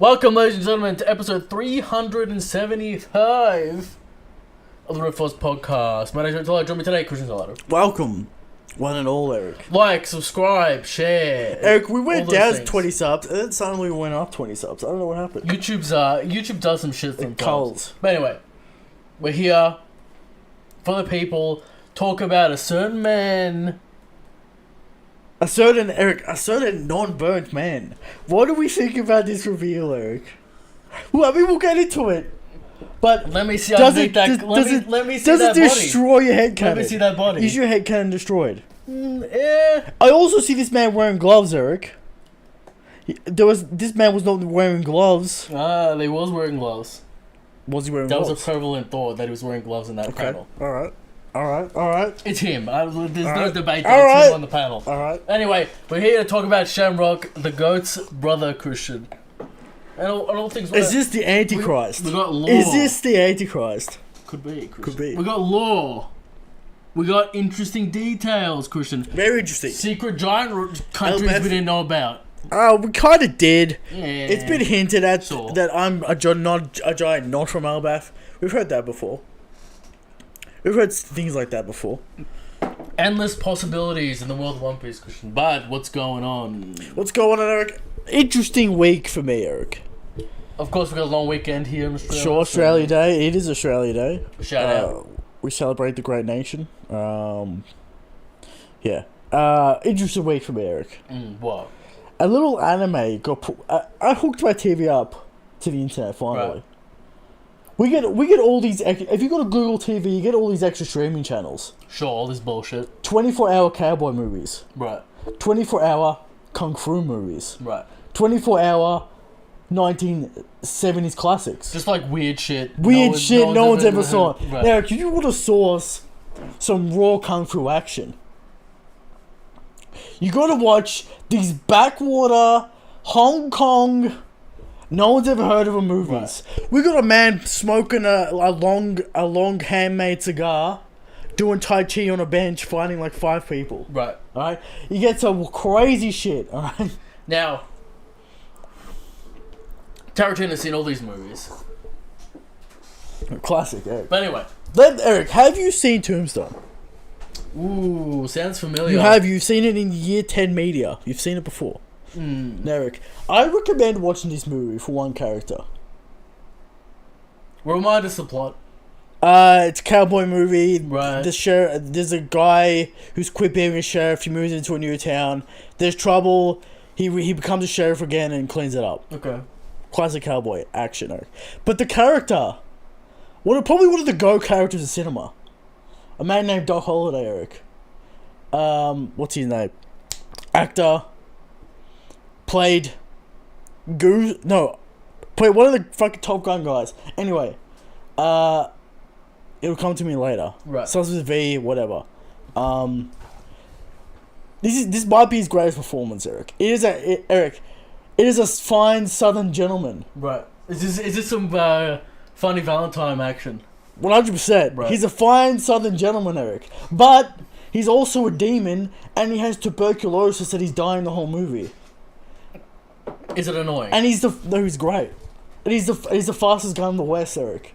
Welcome, ladies and gentlemen, to episode 375 of the Red Force Podcast. My name is Join me today, Christian Salado. Welcome, one and all, Eric. Like, subscribe, share. Eric, we went down things. 20 subs, and then suddenly we went up 20 subs. I don't know what happened. YouTube does some shit sometimes. Cold. But anyway, we're here for the people. Talk about a certain man. A certain non-burnt man. What do we think about this reveal, Eric? Well, I mean, we'll get into it. But let me see. Let me see that does it body. destroy your head cannon? Let me see that body. Is your head cannon destroyed? Yeah. I also see this man wearing gloves, Eric. This man was not wearing gloves. He was wearing gloves. Was he wearing gloves? That was a prevalent thought that he was wearing gloves in that panel. All right. It's him. There's no debate All that it's right. him on the panel. All right. Anyway, we're here to talk about Shamrock, the GOAT's brother, Christian. And all things. Is this the Antichrist? We got law. Is this the Antichrist? Could be, Christian. Could be. We got law. We got interesting details, Christian. Very interesting. Secret giant countries we didn't know about. We kind of did. Yeah. It's been hinted at Sure. that I'm a giant not from Elbath. We've heard that before. We've heard things like that before. Endless possibilities in the world of Onepiece, Christian. But what's going on? What's going on, Eric? Interesting week for me, Eric. Of course, we got a long weekend here in Australia. Sure, Australia Day. It is Australia Day. Shout out. We celebrate the great nation. Yeah. Interesting week for me, Eric. What? A little anime got put... I hooked my TV up to the internet, finally. Right. We get all these... If you go to Google TV, you get all these extra streaming channels. Sure, all this bullshit. 24-hour cowboy movies. Right. 24-hour kung fu movies. Right. 24-hour 1970s classics. Just like weird shit. No one's ever saw. Right. Now, if you would have saw some raw kung fu action, you got to watch these backwater Hong Kong... No one's ever heard of them movies. Right. We got a man smoking a long handmade cigar, doing Tai Chi on a bench, fighting like 5 people. Right. Alright? You get some crazy shit, alright? Now, Tarantino's seen all these movies. Classic, Eric. But anyway. Eric, have you seen Tombstone? Ooh, sounds familiar. You've seen it in Year 10 media. You've seen it before. Eric, I recommend watching this movie for one character. Remind us the plot. It's a cowboy movie. Right. There's a guy who's quit being a sheriff. He moves into a new town. There's trouble. He becomes a sheriff again and cleans it up. Okay. Classic cowboy action, Eric. But the character, probably one of the go characters in cinema, a man named Doc Holliday, Eric. What's his name? Actor. Played one of the fucking Top Gun guys. Anyway, it'll come to me later. Right. Starts with V, whatever. This might be his greatest performance, Eric. It is a fine Southern gentleman. Right. Is this some funny Valentine action? 100%. Right. He's a fine Southern gentleman, Eric. But he's also a demon, and he has tuberculosis that he's dying the whole movie. Is it annoying? And he's great. And he's the fastest guy in the West, Eric.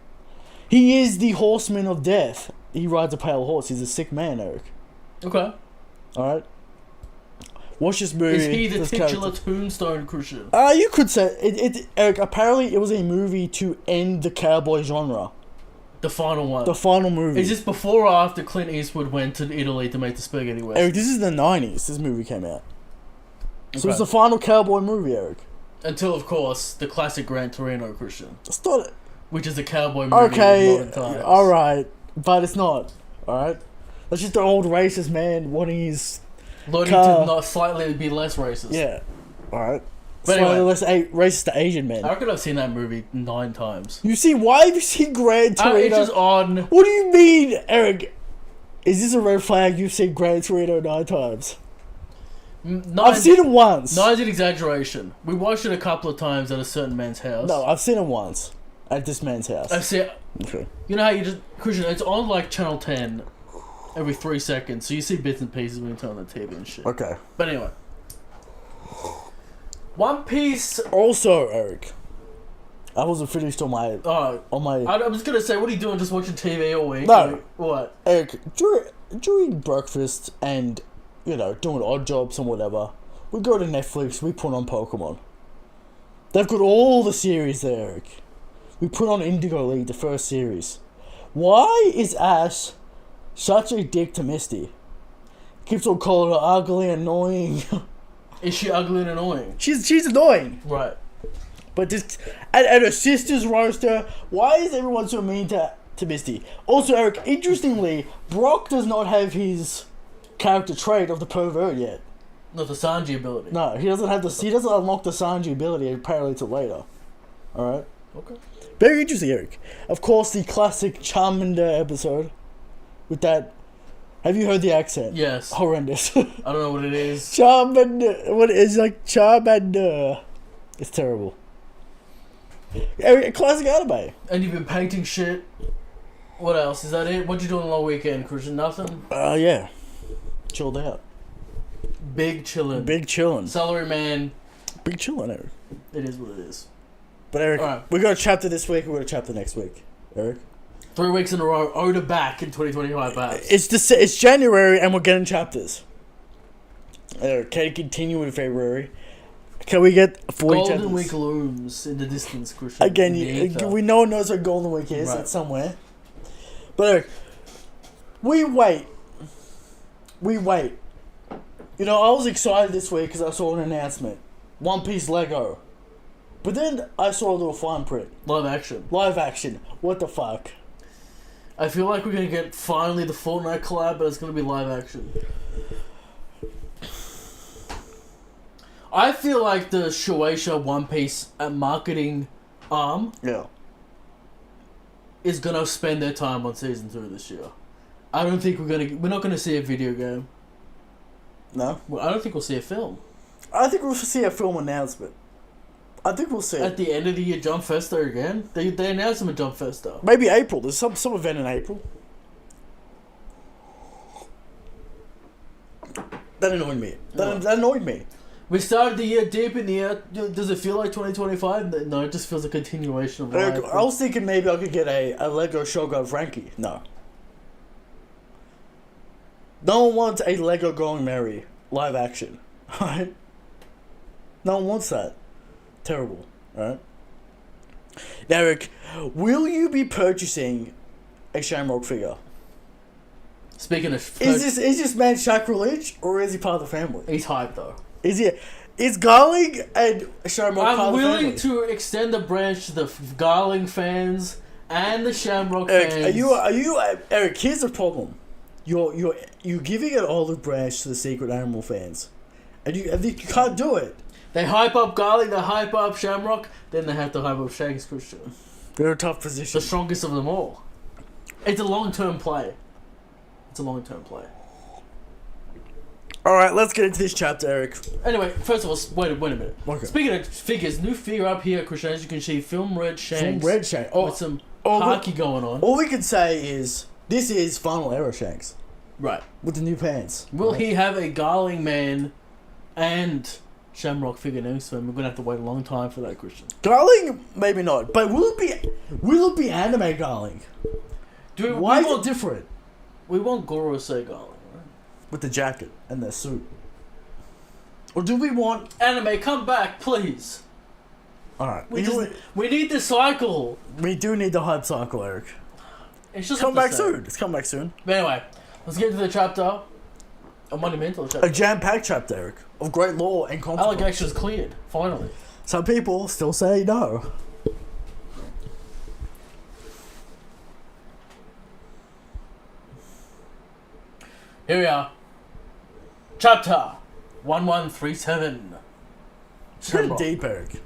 He is the horseman of death. He rides a pale horse. He's a sick man, Eric. Okay. Alright. Watch this movie. Is he the titular Tombstone Christian? You could say it. Eric, apparently it was a movie to end the cowboy genre. The final one. The final movie. Is this before or after Clint Eastwood went to Italy to make the spaghetti western? Eric, this is the 90s. This movie came out. So Okay. it's the final cowboy movie, Eric. Until, of course, the classic Gran Torino Christian. It's not... Which is a cowboy movie Okay, of modern times. alright. But it's not. Alright? That's just an old racist man wanting his... Learning to not slightly be less racist. Yeah. Alright. But Slightly anyway, less racist to Asian men. I reckon I've seen that movie 9 times. Why have you seen Gran Torino? It's just on... What do you mean, Eric? Is this a red flag? You've seen Gran Torino 9 times. I've seen it once. 9's an exaggeration. We watched it a couple of times at a certain man's house. No, I've seen it once. At this man's house. I've seen... Okay. You know how you just... Christian, it's on like Channel 10 every 3 seconds, so you see bits and pieces when you turn on the TV and shit. Okay. But anyway. One Piece... Also, Eric, I wasn't finished on my... I was gonna say, what are you doing? Just watching TV all week? No. Like, what? Eric, during breakfast and, you know, doing odd jobs and whatever, we go to Netflix, we put on Pokemon. They've got all the series there, Eric. We put on Indigo League, the first series. Why is Ash such a dick to Misty? Keeps on calling her ugly and annoying. Is she ugly and annoying? She's annoying. Right. But just... And her sisters roast her. Why is everyone so mean to Misty? Also, Eric, interestingly, Brock does not have his character trait of the pervert yet. Not the Sanji ability. No, he doesn't have the... He doesn't unlock the Sanji ability apparently till later. Alright? Okay. Very interesting, Eric. Of course, the classic Charmander episode. With that... Have you heard the accent? Yes. Horrendous. I don't know what it is. Charmander. What is like Charmander? It's terrible. Eric, classic anime. And you've been painting shit. What else? Is that it? What you doing on the weekend, Christian? Nothing? Yeah. Chilled out. Big chillin'. Big chillin'. Celery man. Big chillin', Eric. It is what it is. But Eric, right. We got a chapter this week, we got a chapter next week. Eric? 3 weeks in a row, Oda back in 2025 perhaps. It's January and we're getting chapters. Eric, can you continue in February? Can we get 40 Golden chapters? Week looms in the distance, Christian. Again, we no one knows what Golden Week is. Right. It's somewhere. But Eric, we wait. You know, I was excited this week because I saw an announcement. Onepiece Lego. But then I saw a little fine print. Live action. Live action. What the fuck? I feel like we're going to get finally the Fortnite collab, but it's going to be live action. I feel like the Shueisha One Piece marketing arm is going to spend their time on season 2 this year. I don't think we're not going to see a video game. No? Well, I don't think we'll see a film. I think we'll see a film announcement. I think we'll see At the end of the year, Jump Festa again? They announced them at Jump Festa. Maybe April. There's some event in April. That annoyed me. That annoyed me. We started the year deep in the year. Does it feel like 2025? No, it just feels a continuation of life. I was thinking maybe I could get a Lego Shogun Frankie. No. No one wants a Lego Going Merry live action. Alright? No one wants that. Terrible. Alright? Eric, will you be purchasing a Shamrock figure? Speaking of... Is this man sacrilege or is he part of the family? He's hyped though. Is Garling and Shamrock part I'm of the family? willing to extend the branch to the Garling fans and the Shamrock fans. Are you Eric, here's the problem. You're giving an olive branch to the Secret Animal fans. And you can't do it. They hype up Garling, they hype up Shamrock, then they have to hype up Shanks, Christian. They're a tough position. The strongest of them all. It's a long-term play. Alright, let's get into this chapter, Eric. Anyway, first of all, wait a minute. Okay. Speaking of figures, new figure up here, Christian, as you can see, Film Red Shanks. Red Shanks. With some hockey going on. All we can say is, this is Final Era Shanks. Right. With the new pants. Will he have a Garling man and Shamrock figure next to him? We're going to have to wait a long time for that, Christian. Garling, maybe not. But will it be anime Garling? Why is it different? We want Gorosei Garling, right? With the jacket and the suit. Or do we want... Anime, come back, please. Alright. We need the cycle. We do need the hype cycle, Eric. It's just come back soon. It's come back soon. But anyway, let's get into the chapter. A monumental chapter. A jam-packed chapter, Eric. Of great lore and consequence. Allegations cleared, finally. Some people still say no. Here we are. Chapter 1137. We're getting deep, Eric.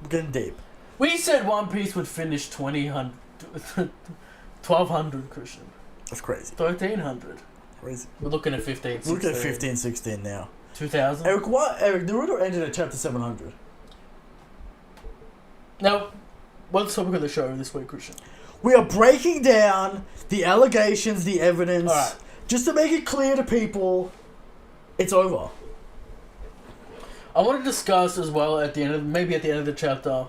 We're getting deep. We said One Piece would finish 1200, Christian. That's crazy. 1300. Crazy. We're looking at 15, 16. We're looking at 15, 16 now. 2000. Eric, what? Eric, the Naruto ended at chapter 700. Now, what's the topic of the show this week, Christian? We are breaking down the allegations, the evidence, Alright. just to make it clear to people, it's over. I want to discuss as well at the end of the chapter,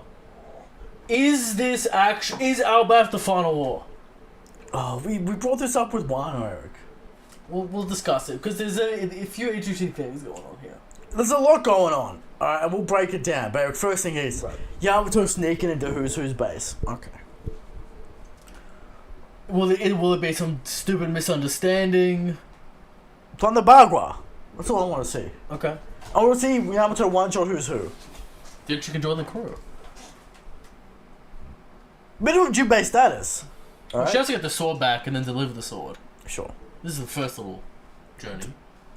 Is Albaf the final war? Oh, we brought this up with Wano, Eric. We'll discuss it because there's a few interesting things going on here. There's a lot going on. Alright, and we'll break it down. But Eric, first thing is Yamato sneaking into Who's base. Okay. Will it be some stupid misunderstanding? Thunder Bagua. That's all I want to see. Okay. I want to see Yamato one-shot Who's Who. Then you can join the crew. Minimum Jinbei status. Right. She has to get the sword back and then deliver the sword. Sure. This is the first little journey.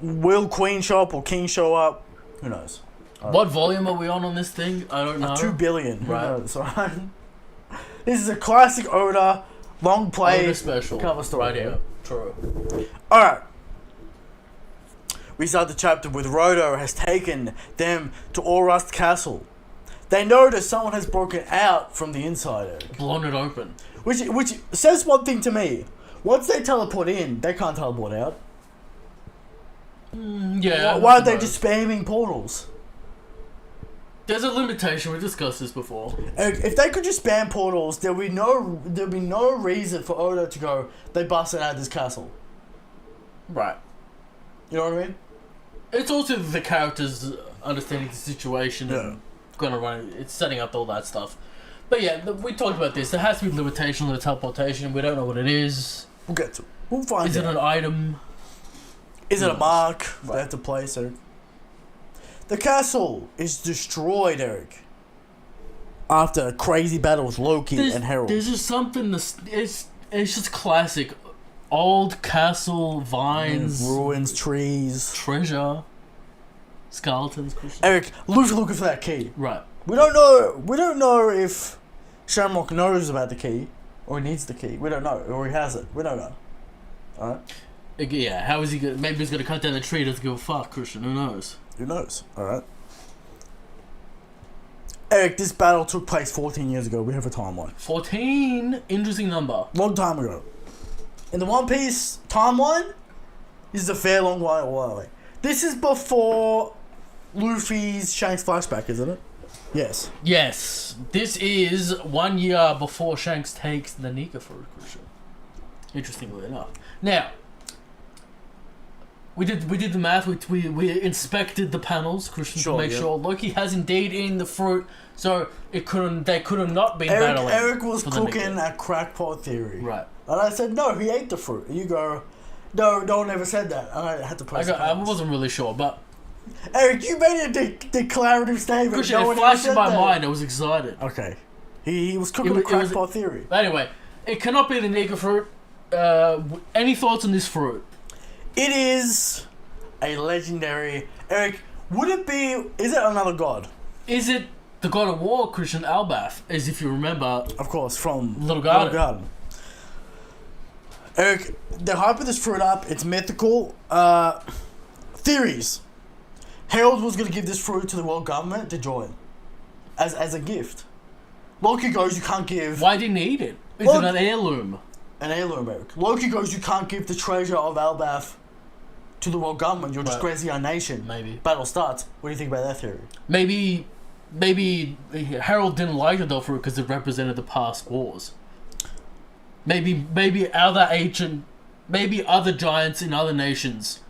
Will Queen show up or King show up? Who knows? What volume are we on this thing? I don't know. 2 billion. Right. Who knows, right? This is a classic Oda, long play, Oda special. Cover story. Right here. True. Alright. We start the chapter with Rodo has taken them to Orust Castle. They notice someone has broken out from the inside, Eric. Blown it open. Which says one thing to me. Once they teleport in, they can't teleport out. Yeah. Why are they just spamming portals? There's a limitation. We discussed this before. If they could just spam portals, there'd be no reason for Oda to go, they busted out this castle. Right. You know what I mean? It's also the characters understanding the situation and gonna run. It's setting up all that stuff. But yeah, we talked about this. There has to be a limitation on the teleportation. We don't know what it is. We'll get to it. We'll find Is out. it an item? Is it a mark they have to place, Eric? The castle is destroyed, Eric. After a crazy battle with Loki and Herald. There's just something. It's just classic. Old castle vines, ruins, trees, treasure, skeletons. Eric, Luffy looking for that key. Right. We don't know if Shamrock knows about the key or he needs the key. We don't know, or he has it. We don't know. All right. Yeah. How is he gonna? Maybe he's gonna cut down the tree. Doesn't give a fuck, Christian. Who knows? Who knows? All right. Eric, this battle took place 14 years ago. We have a timeline. 14. Interesting number. Long time ago. In the One Piece timeline, this is a fair long while away. This is before Luffy's Shanks flashback, isn't it? Yes. Yes. This is 1 year before Shanks takes the Nika fruit, Christian. Interestingly enough. Now, we did the math. We inspected the panels, Christian, to make sure Loki has indeed eaten the fruit. So they could have not been battling. Eric was cooking a crackpot theory. Right. And I said, no, he ate the fruit. And you go, no one ever said that. And I had to press I wasn't really sure, but... Eric, you made a declarative statement. Christian, it flashed in my mind. I was excited. Okay. He was cooking a crackpot theory. But anyway, it cannot be the Nika fruit. Any thoughts on this fruit? It is a legendary... Eric, would it be... Is it another god? Is it the god of war, Christian Albaf? As if you remember... Of course, from Little Garden. Eric, they're hyping this fruit up. It's mythical. Theories. Herald was going to give this fruit to the world government to join. As a gift. Loki goes, you can't give... Why didn't he eat it? Is it an heirloom? An heirloom, Eric. Loki goes, you can't give the treasure of Albaf to the world government. You're disgracing our nation. Maybe. Battle starts. What do you think about that theory? Maybe Harold didn't like the fruit because it represented the past wars. Maybe other giants in other nations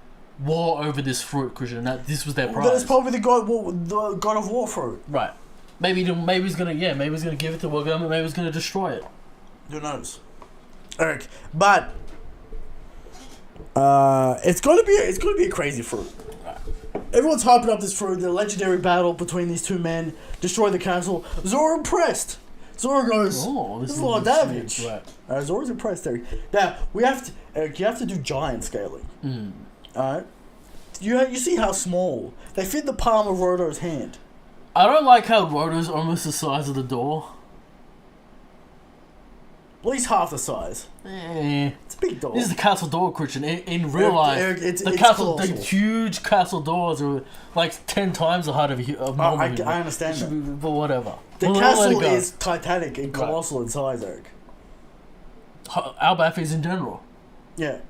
war over this fruit, Christian. That this was their prize. That's probably the god of war fruit. Right. Maybe he's gonna give it to the world government. Maybe he's gonna destroy it. Who knows, Eric? But it's gonna be a crazy fruit. Everyone's hyping up this fruit. The legendary battle between these two men destroy the castle. Zoro impressed. Zoro goes, this is a lot of damage. Right. Zoro's impressed, Eric. Now, Eric, you have to do giant scaling. Alright? You see how small. They fit the palm of Rodo's hand. I don't like how Rodo's almost the size of the door. At least half the size. It's a big door. This is the castle door, Christian. In real life, the huge castle doors are like 10 times the height of normal. I understand that. But whatever. The castle is titanic and colossal in size, Eric. Albaf is in general. Yeah.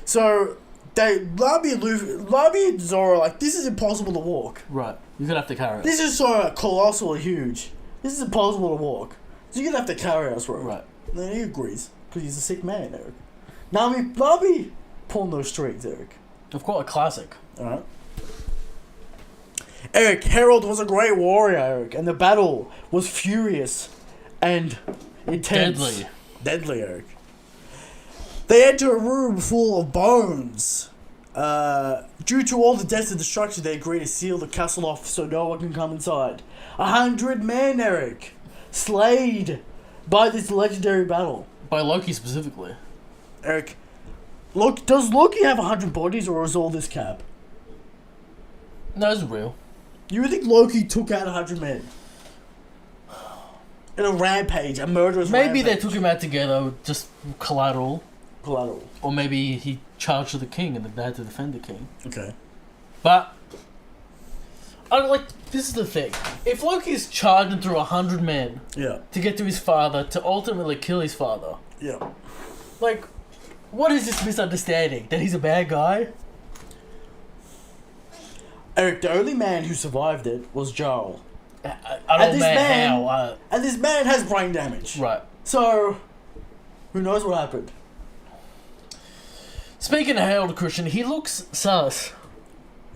So, Labi and Zoro, like, this is impossible to walk. Right. You're going to have to carry it. This is so colossal and huge. This is impossible to walk. So you're gonna have to carry us, Rogue. Right. And he agrees, because he's a sick man, Eric. Nami pulling those strings, Eric. Of course, a classic. Alright. Eric, Harold was a great warrior, Eric, and the battle was furious and intense. Deadly, Eric. They enter a room full of bones. Due to all the deaths and destruction, they agree to seal the castle off so no one can come inside. 100 men, Eric, slayed by this legendary battle. By Loki specifically. Eric, does Loki have 100 bodies, or is all this cap? No, it's real. You think Loki took out 100 men? In a rampage, a murderous Maybe rampage. they took him out together, just collateral. Collateral. Or maybe he charged to the king and they had to defend the king. Okay. But, this is the thing. If Loki's charging through 100 men Yeah. to get to his father, to ultimately kill his father, Yeah. like, what is this misunderstanding? That he's a bad guy? Eric, the only man who survived it was Joel. I don't know how. And this man has brain damage. Right. So, who knows what happened? Speaking of Harold Christian, he looks sus.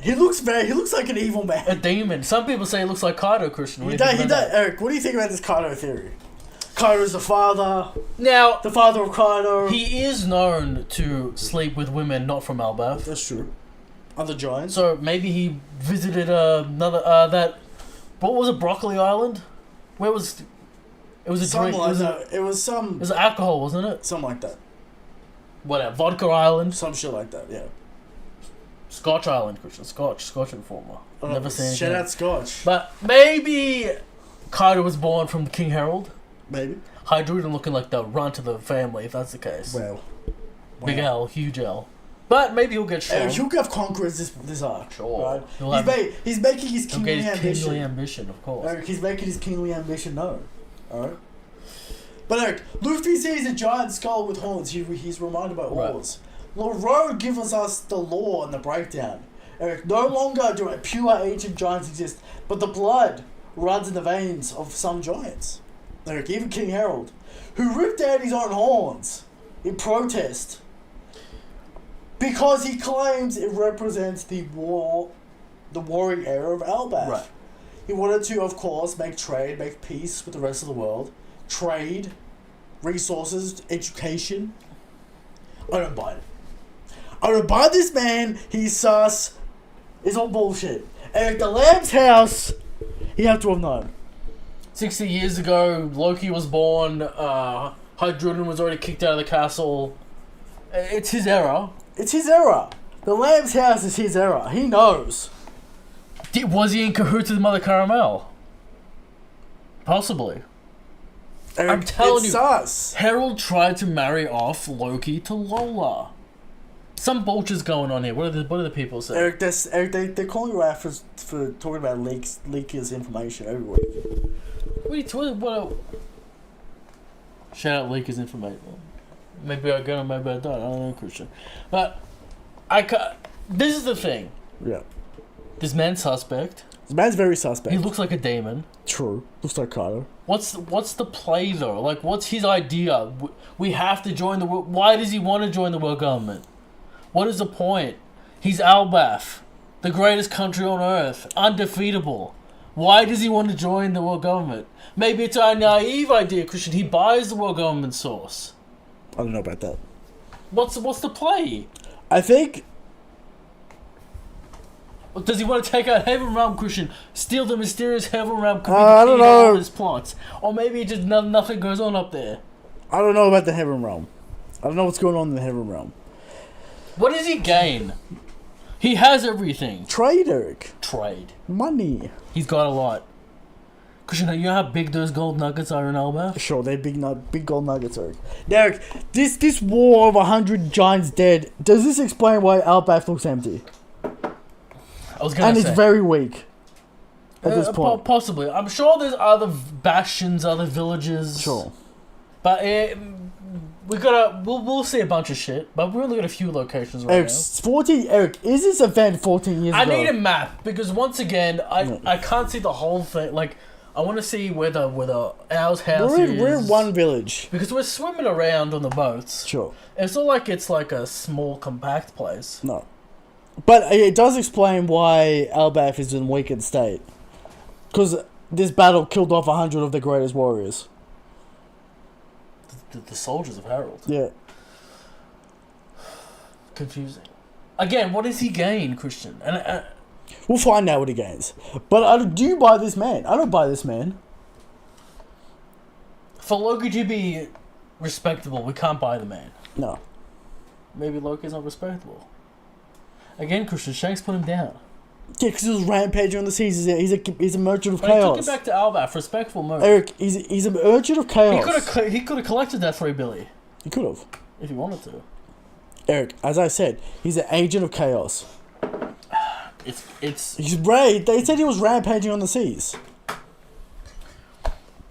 He looks like an evil man. A demon. Some people say he looks like Kaido Christian. He does. Eric, what do you think about this Kaido theory? Kaido's the father. Now, The father of Kaido. he is known to sleep with women not from Elbaf. That's true. Other giants. So maybe he visited another what was it, Broccoli Island? Where was it? Was a Something drink. like It was, that. It was it was alcohol, wasn't it? something like that. Whatever. Vodka Island, Some shit like that. Yeah. Scotch Island, Christian. Scotch Informer. Never seen Shout anything. out Scotch. But maybe Kaido was born from King Harold. Maybe. Hydruiden looking like the runt of the family, if that's the case. Well. Big L, huge L. But maybe he'll get strong. Eric, he'll have conquerors this arc. Sure. Right? He'll He's making his He'll get kingly his ambition. kingly ambition, of course. Eric, he's making his kingly ambition known. Alright? But Eric, Luffy sees a giant skull with horns. He's reminded by oars. Road gives us the lore and the breakdown. Eric, no longer do pure ancient giants exist, but the blood runs in the veins of some giants. Eric, even King Harold, who ripped out his own horns in protest because he claims it represents the warring era of Elbaf. Right. He wanted to, of course, make peace with the rest of the world. Trade, resources, education. I don't buy it. I don't buy this man. He's sus. It's all bullshit. Eric, the Lamb's house, he had to have known. 60 years ago, Loki was born. Hydruiden was already kicked out of the castle. It's his era. It's his era. The Lamb's house is his era. He knows. Was he in cahoots with Mother Caramel? Possibly. Eric, I'm telling you, sus. Harold tried to marry off Loki to Lola. Some bullshit's going on here. What do the people say? Eric, they're calling you out for talking about leakers information every week. What shout out leakers information. Maybe I got him, maybe I don't. I don't know, Christian. But this is the thing. Yeah. This man's suspect. This man's very suspect. He looks like a demon. True. Looks like Kaido. What's the play though? Like, what's his idea? We have to join the world. Why does he want to join the world government? What is the point? He's Elbaf, the greatest country on earth, undefeatable. Why does he want to join the world government? Maybe it's a naive idea, Christian. He buys the world government source. I don't know about that. What's the play? I think. Does he want to take out Heaven Realm, Christian? Steal the mysterious Heaven Realm? I don't know. His plots, or maybe just nothing goes on up there. I don't know about the Heaven Realm. I don't know what's going on in the Heaven Realm. What does he gain? He has everything. Trade, Eric. Trade. Money. He's got a lot. Christian, you know how big those gold nuggets are in Elbaf? Sure, they're big gold nuggets, Eric. Derek, this war of 100 giants dead, does this explain why Elbaf looks empty? I was gonna say. And it's very weak at this point. Possibly. I'm sure there's other bastions, other villages. Sure. But we'll see a bunch of shit, but we're only got a few locations right Eric, now. Eric, is this event 14 years ago? I need a map, because once again, I can't see the whole thing. Like, I want to see where Owl's house We're is. in one village. Because we're swimming around on the boats. Sure. It's not like it's like a small, compact place. No. But it does explain why Elbaf is in weakened state. Because this battle killed off 100 of the greatest warriors. The soldiers of Harold. Yeah. Confusing. Again, what does he gain, Christian? And We'll find out what he gains. But do you buy this man? I don't buy this man. for Loki to be respectable, we can't buy the man. No. Maybe Loki's not respectable. Again, Christian, Shanks put him down. Yeah, because he was rampaging on the seas. He's a merchant of But he chaos. took him back to Albaf, respectful move. Eric, he's a merchant of chaos. He could have collected that 3 billion. He could have. If he wanted to. Eric, as I said, he's an agent of chaos. It's He's They said he was rampaging on the seas.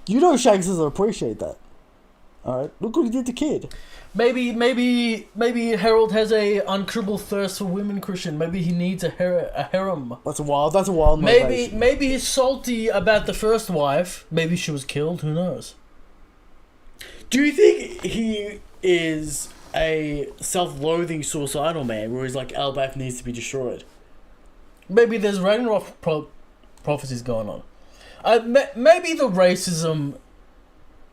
You know Shanks doesn't appreciate that. Alright? Look what he did to Kid. maybe Harold has a uncribbled thirst for women, Christian. Maybe he needs a harem. That's a wild motivation. Maybe he's salty about the first wife. Maybe she was killed, who knows? Do you think he is a self-loathing suicidal man where he's like, Albaf needs to be destroyed? Maybe there's Ragnarok prophecies going on. Maybe the racism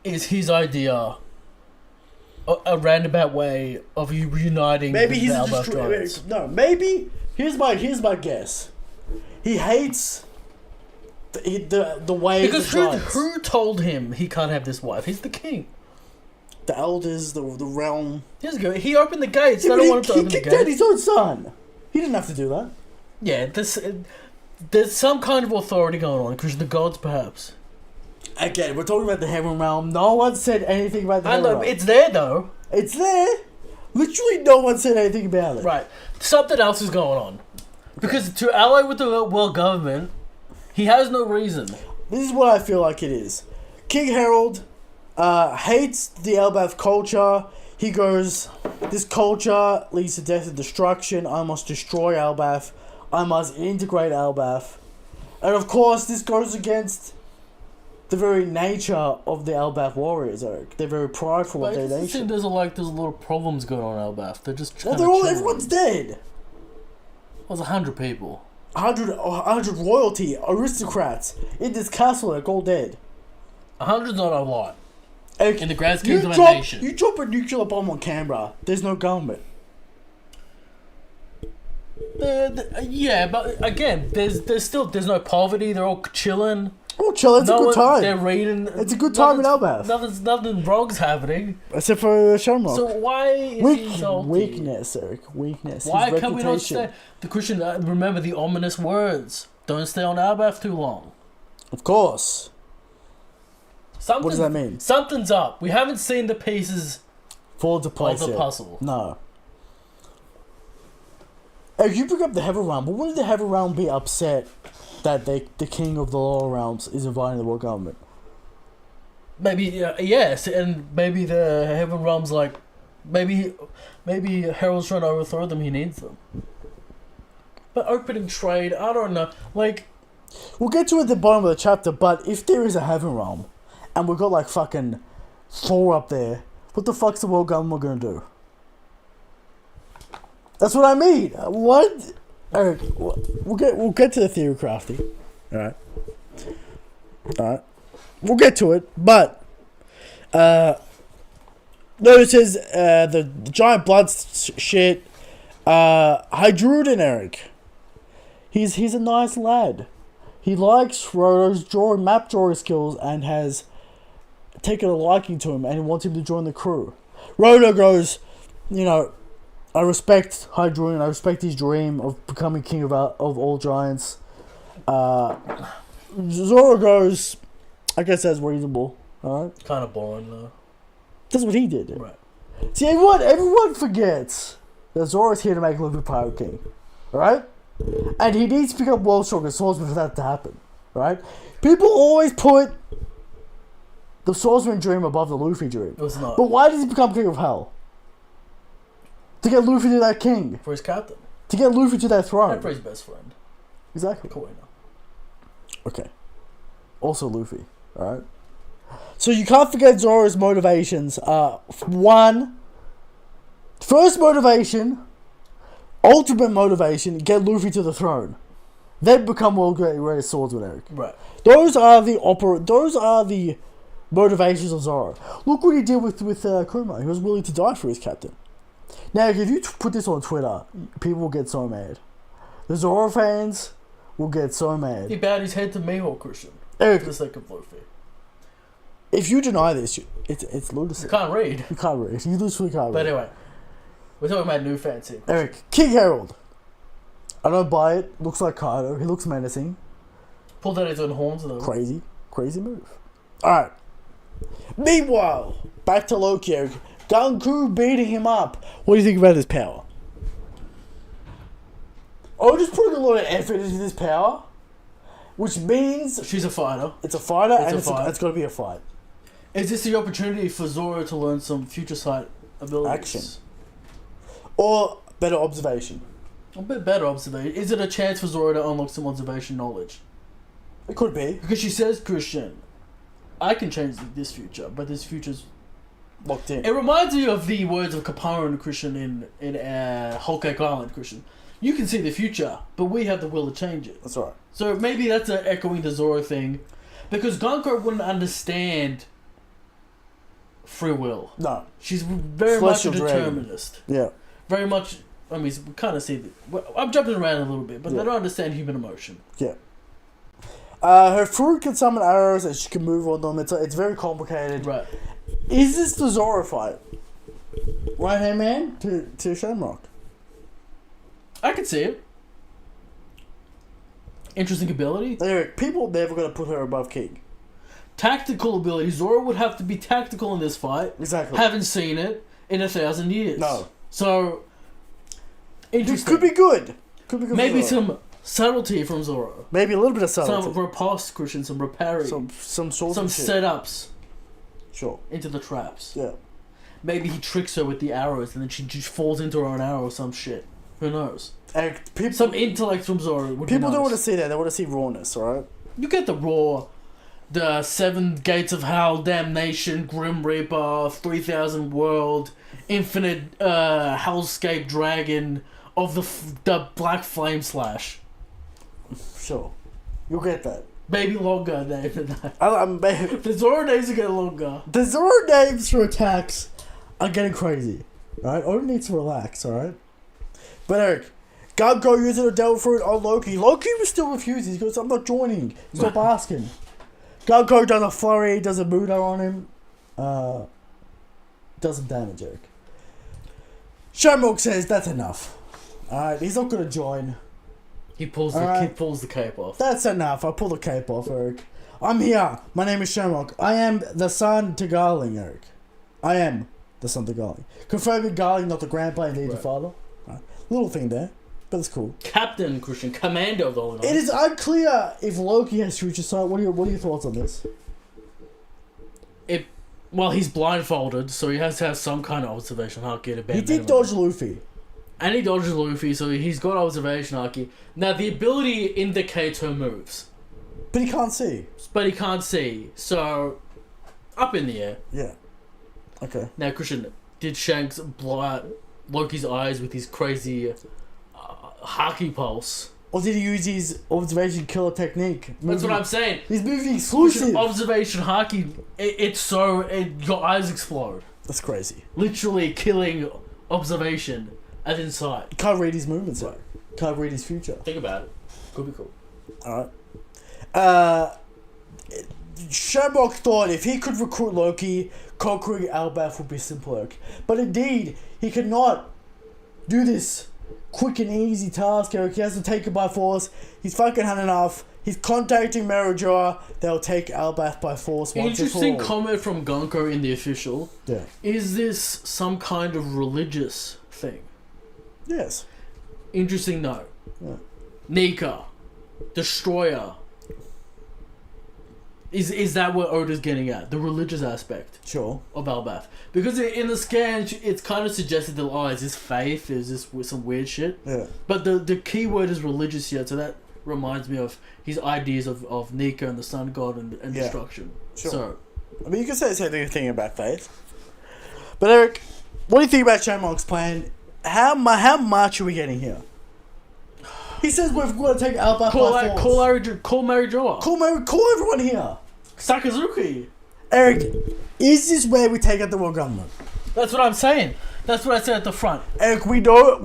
is his idea, a roundabout way of reuniting Maybe the he's a Albaf giants. No, maybe here's my guess. He hates the way Because the giants. who told him he can't have this wife? He's the king. The elders, the realm. He opened the gates. They don't want him to open the kicked out gates. his own son. He didn't have to do that. Yeah, there's some kind of authority going on, because the gods, perhaps. Again, we're talking about the heaven realm. No one said anything about the I heaven know, realm. it's there though. It's there. Literally, no one said anything about it. Right. Something else is going on. Because to ally with the world government, he has no reason. This is what I feel like it is. King Harold hates the Elbaf culture. He goes, this culture leads to death and destruction. I must destroy Elbaf. I must integrate Elbaf. And of course, this goes against the very nature of the Elbaf warriors, Eric. They're very prideful of their nation. There's a lot of problems going on in Albaf. They're just trying Everyone's dead. There's 100 people. 100 royalty, aristocrats in this castle are all dead. 100's not a lot. Eric, In the grand scheme of a nation. You drop a nuclear bomb on Canberra, there's no government. Yeah, but again, there's no poverty. They're all chilling. Oh, chill, it's a good time. They're reading. It's a good time in Elbaf. Nothing wrong's happening. Except for Shamrock. So why is he salty? Weakness, Eric. Weakness. Why His can we not stay? The Christian, remember the ominous words. Don't stay on Albaf too long. Of course. What does that mean? Something's up. We haven't seen the pieces Fall into place of the yet. puzzle. No. If you pick up the Heaven Realm, but wouldn't the Heaven Realm be upset that the king of the lower realms is inviting the world government? Maybe yes, and maybe the Heaven Realm's like, maybe Harold's trying to overthrow them. He needs them. But opening trade, I don't know. Like, we'll get to it at the bottom of the chapter. But if there is a Heaven Realm, and we've got like fucking Thor up there, what the fuck's the world government gonna do? That's what I mean. What? Eric, we'll get to the theory crafting. Alright. We'll get to it, but notices the giant blood shit. Hydrudin, Eric. He's a nice lad. He likes Frodo's map drawing skills and has taken a liking to him and he wants him to join the crew. Frodo goes, I respect Hydrudin. I respect his dream of becoming king of all giants. Zoro goes, I guess that's reasonable. Alright? kind of boring though. That's what he did. Right. See, everyone forgets that Zoro's here to make Luffy Pirate King. Alright? And he needs to pick up World Strongest Swordsman for that to happen. Right? People always put the Swordsman dream above the Luffy dream. It's not. But why does he become King of Hell? To get Luffy to that king. For his captain. To get Luffy to that throne. And for his best friend. Exactly. Koina. Okay. Also Luffy. Alright? So you can't forget Zoro's motivations. One, first motivation, ultimate motivation, get Luffy to the throne. Then become world greatest swordsman, Eric. Right. Those are the motivations of Zoro. Look what he did with Kuma. He was willing to die for his captain. Now, if you put this on Twitter, people will get so mad. The Zoro fans will get so mad. He bowed his head to Mihawk, Christian. Eric, For the sake of Luffy. if you deny this, it's lunacy. You can't read. You can't read. You literally can't read. But anyway, we're talking about new fans here. Eric, King Harold. I don't buy it. Looks like Kaido. He looks menacing. Pulled out his own horns though. Crazy move. Alright. Meanwhile, back to Loki, Eric. Ganku beating him up. What do you think about this power? I'm just putting a lot of effort into this power, which means She's a fighter. it's a fighter and It's a fight. it's got to be a fight. Is this the opportunity for Zoro to learn some future sight abilities? Action. Or better observation. A bit better observation. Is it a chance for Zoro to unlock some observation knowledge? It could be. Because she says, Christian, I can change this future, but this future's... Locked in. It reminds me of the words of Kapara and Christian in Whole Cake Island, Christian. You can see the future, but we have the will to change it. That's right. So maybe that's echoing the Zoro thing. Because Gonko wouldn't understand free will. No. She's very Celestial much a dragon. determinist. Yeah. Very much... I mean, we kind of see... I'm jumping around a little bit, but Yeah. they don't understand human emotion. Yeah. Her fruit can summon arrows and she can move on them. It's very complicated. Right. Is this the Zoro fight? Right hand man to Shamrock. I can see it. Interesting ability. Eric, people never gonna put her above King. Tactical ability. Zoro would have to be tactical in this fight. Exactly. Haven't seen it in 1,000 years. No. So, It interesting. could be good. Could be good. Maybe for Zoro. some subtlety from Zoro. Maybe a little bit of Some subtlety. riposte, Christian. Some repairing. Some sort Some of shit. setups Sure. into the traps. Yeah. Maybe he tricks her with the arrows and then she just falls into her own arrow or some shit. Who knows? Eric, people. Some intellect from Zoro would People be don't nice. want to see that. They want to see rawness. All right. You get the raw, the 7 Gates of Hell, Damnation, Grim Reaper, 3,000 World, Infinite Hellscape Dragon of the Black Flame Slash. Sure. You'll get that. Maybe longer than that. Maybe. The Zoro days are getting longer. The Zoro names for attacks are getting crazy. Alright? Oden needs to relax, alright? But Eric, Gunko using a devil fruit on Loki. Loki was still refusing. He goes, I'm not joining. Stop asking. Gunko does a flurry, does a Muda on him. Does some damage, Eric. Shamrock says that's enough. Alright, he's not gonna join. He pulls the cape off. That's enough. I pull the cape off, Eric. I'm here. My name is Shamrock. I am the son to Garling, Eric. I am the son to Garling. Confirming Garling, not the grandpa, indeed the father. Right. Little thing there, but it's cool. Captain Christian, commander of the All-Night. It is unclear if Loki has future sight. What are your thoughts on this? Well, he's blindfolded, so he has to have some kind of observation haki to bend. He did dodge Luffy. And he dodges Luffy, so he's got observation haki. Now, the ability indicates her moves, But he can't see. but he can't see, so up in the air. Yeah. Okay. Now, Christian, did Shanks blow out Loki's eyes with his crazy haki pulse? Or did he use his observation killer technique? That's what I'm saying. He's moving Christian, exclusive. observation haki, your eyes explode. That's crazy. Literally killing observation as in sight. Can't read his movements, though. Can't read his future. Think about it. Could be cool. Alright. Shamrock thought if he could recruit Loki, conquering Albath would be simpler. But indeed, he cannot do this quick and easy task, Eric. He has to take it by force. He's fucking had enough. He's contacting Marajora. They'll take Albath by force once and for Interesting all. comment from Gonko in the official. Yeah. Is this some kind of religious thing? Yes. Interesting note. Yeah. Nika, Destroyer. Is that what Oda's getting at? The religious aspect Sure. of Albath? Because in the scan, it's kind of suggested that, is this faith? Is this some weird shit? Yeah. But the key word is religious here, so that reminds me of his ideas of Nika and the Sun God and Yeah. destruction. Sure. So, I mean, you can say the same thing about Faith. But Eric, what do you think about Shamrock's plan? How much are we getting here? He says we've got to take Alba by force. call Mary Joa. Call everyone here. Sakazuki. Eric, is this where we take out the world government? That's what I'm saying. That's what I said at the front. Eric, we know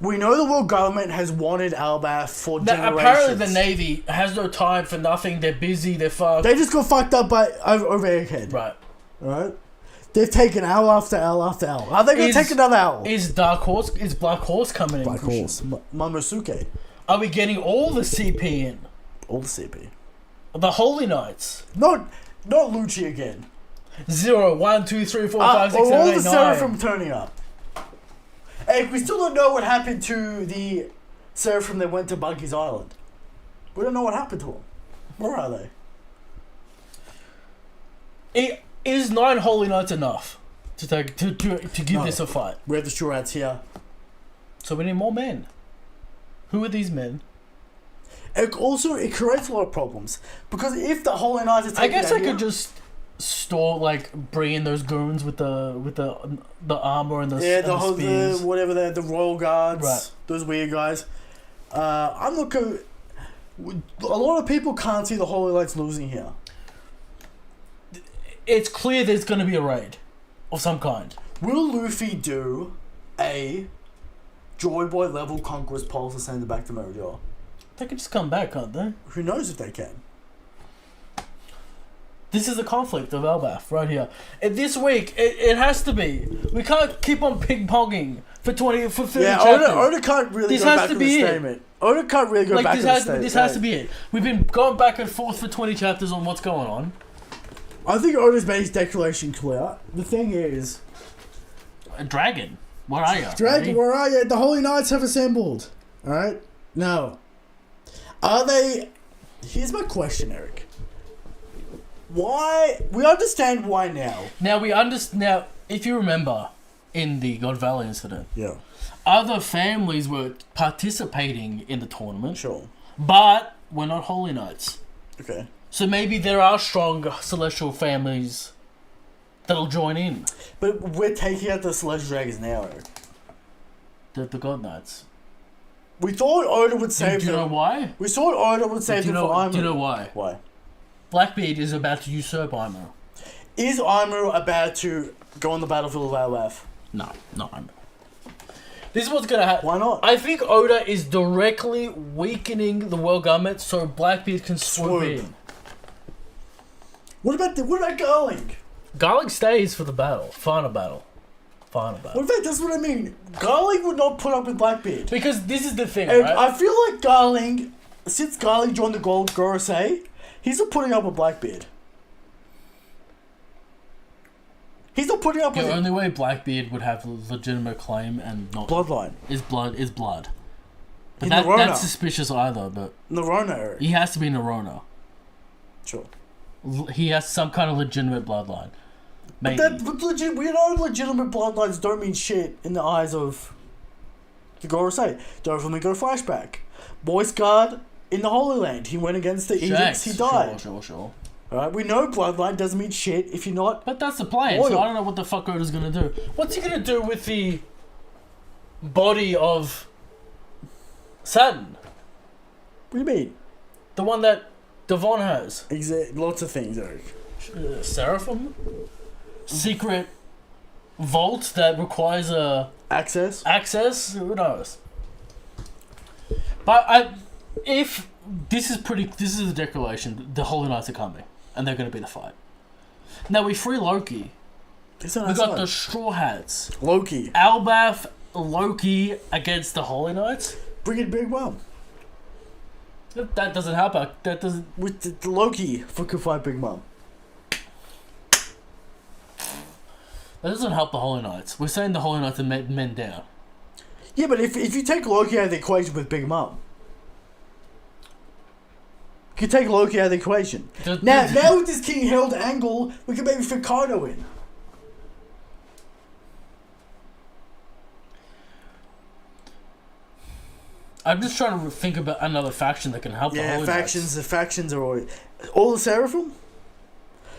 the world government has wanted Alba for generations. Apparently the Navy has no time for nothing. They're busy. They're fucked. They just got fucked up by over their head. Right. Right? They've taken L after L after L. Are they going to take another L? Is Black Horse coming in? Black Horse. Momosuke. Are we getting all the CP in? All the CP. The Holy Knights. Not Lucci again. 0, 1, 2, 3, 4, 5, 6, 7, 8, 9. All the Seraphim turning up. Hey, we still don't know what happened to the Seraphim that went to Bunky's Island. We don't know what happened to them. Where are they? Is 9 Holy Knights enough to give this a fight? We have the Straw Hats here. So we need more men. Who are these men? Also, it creates a lot of problems because if the Holy Knights are taking I guess I could just bring in those goons with the armor and the spears. The Royal Guards, right. Those weird guys. I'm looking. A lot of people can't see the Holy Knights losing here. It's clear there's going to be a raid of some kind. Will Luffy do a Joy Boy level Conquest pulse and send it back to Mojo? They can just come back, can't they? Who knows if they can? This is the conflict of Elbaf right here. This week, it has to be. We can't keep on ping-ponging for 30 chapters. Oda can't really go back on the statement. Oda can't really go back on the statement. This has to be it. We've been going back and forth for 20 chapters on what's going on. I think Oda's made his declaration clear. The thing is... Dragon, where are you? Dragon, where are you? The Holy Knights have assembled. Alright? Now, are they... Here's my question, Eric. Why... We understand why now. Now, if you remember, in the God Valley incident... Yeah. Other families were participating in the tournament. Sure. But we're not Holy Knights. Okay. So maybe there are strong celestial families that'll join in. But we're taking out the Celestial Dragons now, Eric. The God Knights. We thought Oda would save them. Do you know why? We thought Oda would save them for Aimu. Do you know why? Why? Blackbeard is about to usurp Aimu. Is Aimu about to go on the battlefield of Alaf? No, not Aimu. This is what's going to happen. Why not? I think Oda is directly weakening the world government so Blackbeard can swoop in. What about Garling? Garlic stays for the final battle. What about that's what I mean? Garling would not put up with Blackbeard. Because this is the thing, and right? I feel like Garling, since Garling joined the Gorosei, he's not putting up with Blackbeard. He's not putting up with The only way Blackbeard would have a legitimate claim and not... Bloodline. Is blood. But Narona. that's suspicious either, but... Narona, Eric. He has to be Narona. Sure. He has some kind of legitimate bloodline. Maybe. We know legitimate bloodlines don't mean shit in the eyes of the Gorosei. Don't let me go flashback. Boy's Guard in the Holy Land. He went against the Edicts. He died. Sure. Alright, we know bloodline doesn't mean shit if you're not... But that's the plan, so I don't know what the fuck Oda's gonna do. What's he gonna do with the body of Saturn? What do you mean? The one that Devon has. Lots of things, Eric. Seraphim? Secret vault that requires a... Access? Who knows? But if... This is the declaration. The Holy Knights are coming. And they're going to be the fight. Now we free Loki. We got the Straw Hats. Loki. Albaf, Loki against the Holy Knights. Bring in Big Mom. That doesn't help out. That doesn't... With the Loki could fight Big Mom. That doesn't help the Holy Knights. We're saying the Holy Knights are men down. Yeah, but if you take Loki out of the equation with Big Mom, you can take Loki out of the equation. Now with this King Harold angle, we can maybe fit Kaido in. I'm just trying to think about another faction that can help the Holy Knights. The factions are all the Seraphim?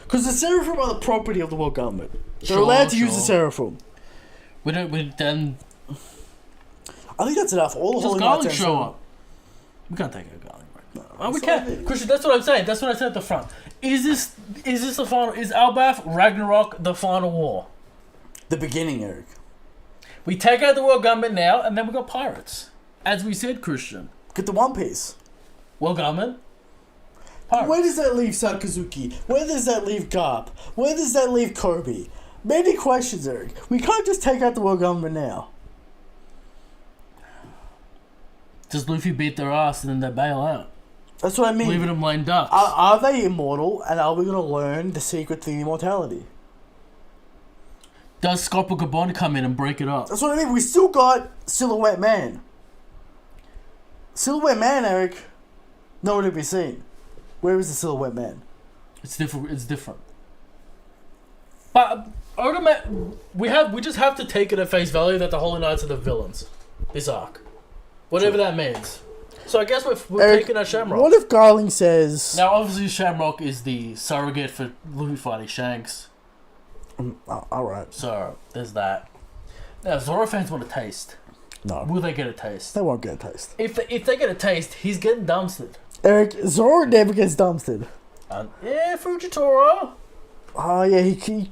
Because the Seraphim are the property of the world government. They're allowed to use the Seraphim. Then I think that's enough. All the Holy Garland Knights show up. We can't take out Garland right now. No, We can't. Christian, that's what I'm saying. That's what I said at the front. Is this the final? Is Albath Ragnarok the final war? The beginning, Eric. We take out the world government now, and then we got pirates. As we said, Christian. Get the Onepiece. World government. Pirates. Where does that leave Sakazuki? Where does that leave Garp? Where does that leave Kobe? Many questions, Eric. We can't just take out the world government now. Does Luffy beat their ass and then they bail out? That's what I mean. Leaving them lame ducks. Are they immortal, and are we going to learn the secret to the immortality? Does Scopper Gabon come in and break it up? That's what I mean. We still got Silhouette Man. Silhouette Man, Eric. Nowhere to be seen. Where is the Silhouette Man? It's different. But we just have to take it at face value that the Holy Knights are the villains. This arc. Whatever that means. So I guess we're Eric, taking our Shamrock. What if Garling says... Now, obviously, Shamrock is the surrogate for Luffy fighting Shanks. Alright. So, there's that. Now, Zoro fans want a taste. No. Will they get a taste? They won't get a taste. If they get a taste, he's getting dumpstered. Eric, Zoro never gets dumpstered. Yeah, Fujitora. Oh, yeah, he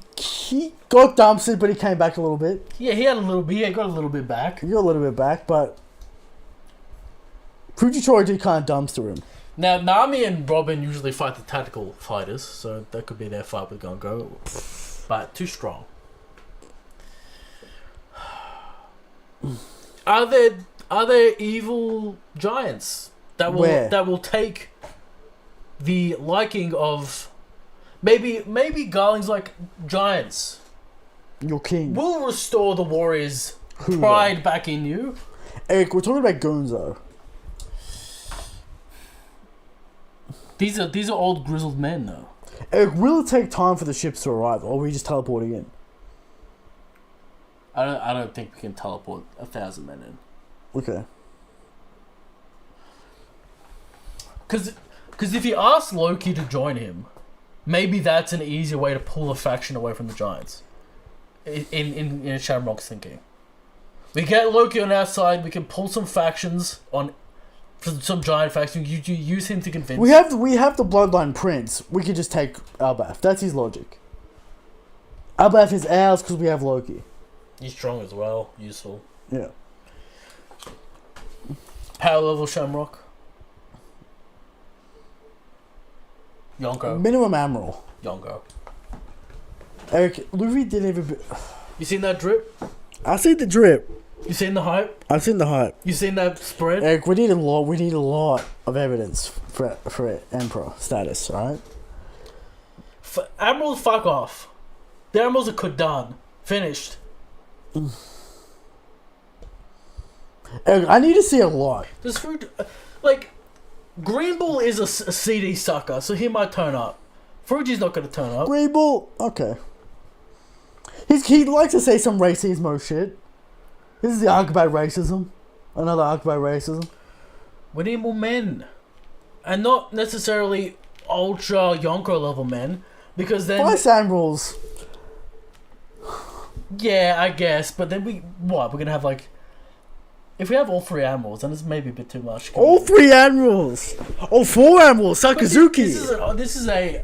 got dumpstered, but he came back a little bit. Yeah, he got a little bit back. He got a little bit back, but... Fujitora did kind of dumpster him. Now, Nami and Robin usually fight the tactical fighters, so that could be their fight with Gongo. But too strong. Are there evil giants that will take the liking of maybe Garling's like giants? Your king will restore the warriors' pride back in you. Eric, we're talking about goons though. These are old grizzled men though. Eric, will it take time for the ships to arrive, or are we just teleporting in? I don't think we can teleport 1,000 men in. Okay. Because if you ask Loki to join him, maybe that's an easier way to pull a faction away from the Giants. In Shamrock's thinking. We get Loki on our side, we can pull some factions on... some giant faction, you use him to convince... We have the Bloodline Prince. We could just take Albath. That's his logic. Albath is ours because we have Loki. He's strong as well. Useful. Yeah. Power level Shamrock. Yonko. Minimum Admiral. Yonko. Eric, Luffy didn't even... You seen that drip? I seen the drip. You seen the hype? I've seen the hype. You seen that spread? Eric, we need a lot of evidence for Emperor status, alright? Admirals, fuck off. The Admirals are done. Finished. Eric, I need to see a lot. This food... Like, Green Bull is a CD sucker, so he might turn up. Fuji's not going to turn up. Green Bull? Okay. He likes to say some racismo shit. This is the arc about racism. Another arc about racism. We need more men. And not necessarily ultra Yonko level men. Because then... Vice Admirals. Yeah, I guess. But then we're going to have like... If we have all 3 Admirals, then it's maybe a bit too much. All 3 Admirals! All 4 Admirals! Sakazuki! This is a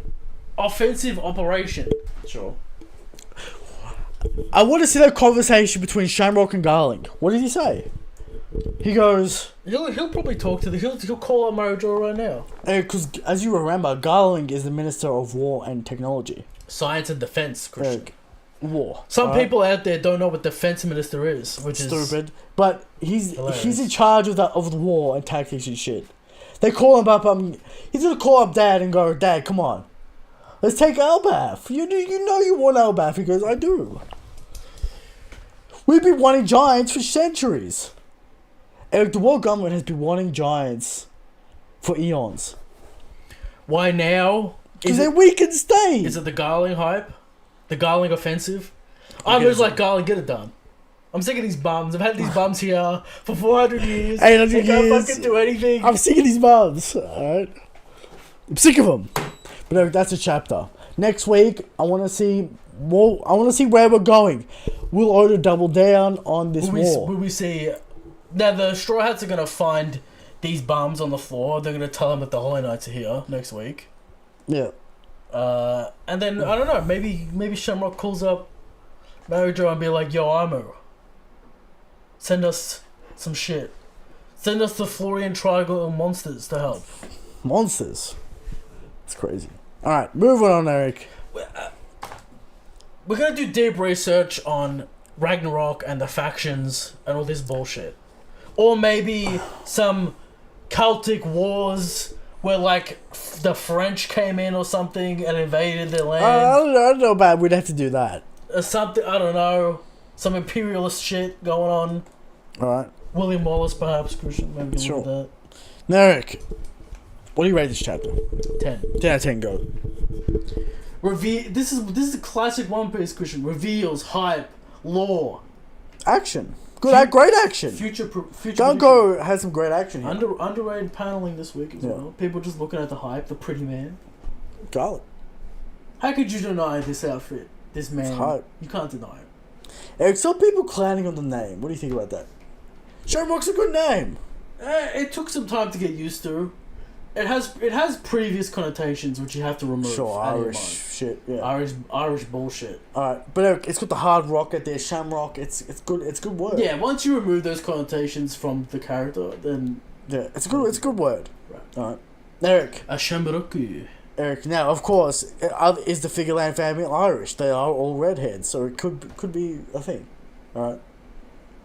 offensive operation. Sure. I want to see that conversation between Shamrock and Garling. What did he say? He goes... He'll probably talk to he'll call up Marojora right now. Because, as you remember, Garling is the Minister of War and Technology. Science and Defense, Christian. War. Some people out there don't know what Defense Minister is, which is... Stupid. But he's hilarious. in charge of the war and tactics and shit. They call him up, he's gonna call up Dad and go, Dad, come on. Let's take Albath. You know you want Albath. He goes, I do. We've been wanting giants for centuries. Eric, the world government has been wanting giants for eons. Why now? Because they're weakened states. Is it the Garling hype? The Garling offensive? I'm just like, Garling, get it done. I'm sick of these bums. I've had these bums here for 400 years. 800 they can't years. fucking do anything. I'm sick of these bums. Alright? I'm sick of them. But no, that's a chapter. Next week, I want to see more. I want to see where we're going. Will Oda double down on this war? Will we see... Now, the Straw Hats are going to find these bums on the floor. They're going to tell them that the Holy Knights are here next week. Yeah. And then, I don't know, maybe Shamrock calls up Mary Jo and be like, yo, Armo, send us some shit. Send us the Florian Triangle of monsters to help. Monsters? It's crazy. Alright, moving on, Eric. We're going to do deep research on Ragnarok and the factions and all this bullshit. Or maybe some Celtic wars where, like, the French came in or something and invaded their land. I don't know about we'd have to do that. Or something, I don't know. Some imperialist shit going on. Alright. William Wallace, perhaps, Christian, maybe Sure. that. Now, Eric, what do you rate this chapter? 10. 10 out of 10, go. This is a classic One Piece, Christian. Reveals, hype, lore. Action. Good, great action. Future. Gunko has some great action here. Underrated paneling this week as well. People just looking at the hype, the pretty man. Garlic. How could you deny this outfit? This man. It's hype. You can't deny it. Eric, some people clowning on the name. What do you think about that? Shamrock's a good name. It took some time to get used to. It has previous connotations which you have to remove. Sure, out of your Irish mind. shit, yeah. Irish bullshit. Alright, but Eric, it's got the hard rock at there, Shamrock, it's good word. Yeah, once you remove those connotations from the character, then Yeah, it's a good word. Right. Alright. Eric. A Shamroku. Eric, now of course, is the Figureland family Irish? They are all redheads, so it could be a thing. Alright.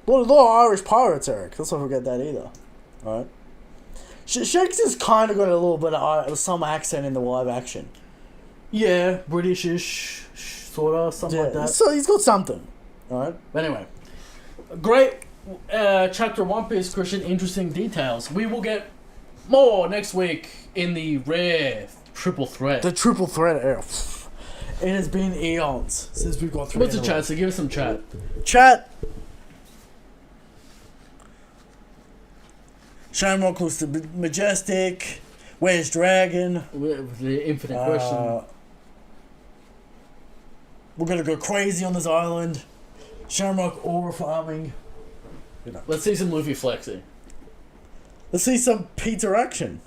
A lot of Irish pirates, Eric. Let's not forget that either. Alright. Shanks has kind of got a little bit of some accent in the live action. Yeah, Britishish, sort of, something like that. So he's got something. Alright. But anyway, great chapter One Piece, Christian. Interesting details. We will get more next week in the rare triple threat. The triple threat, Eric. It has been eons since we've got through. What's the chat? So give us some chat. Chat. Shamrock looks majestic. Where's Dragon? With the infinite question. We're gonna go crazy on this island. Shamrock aura farming. You know. Let's see some Luffy flexing. Let's see some pizza action.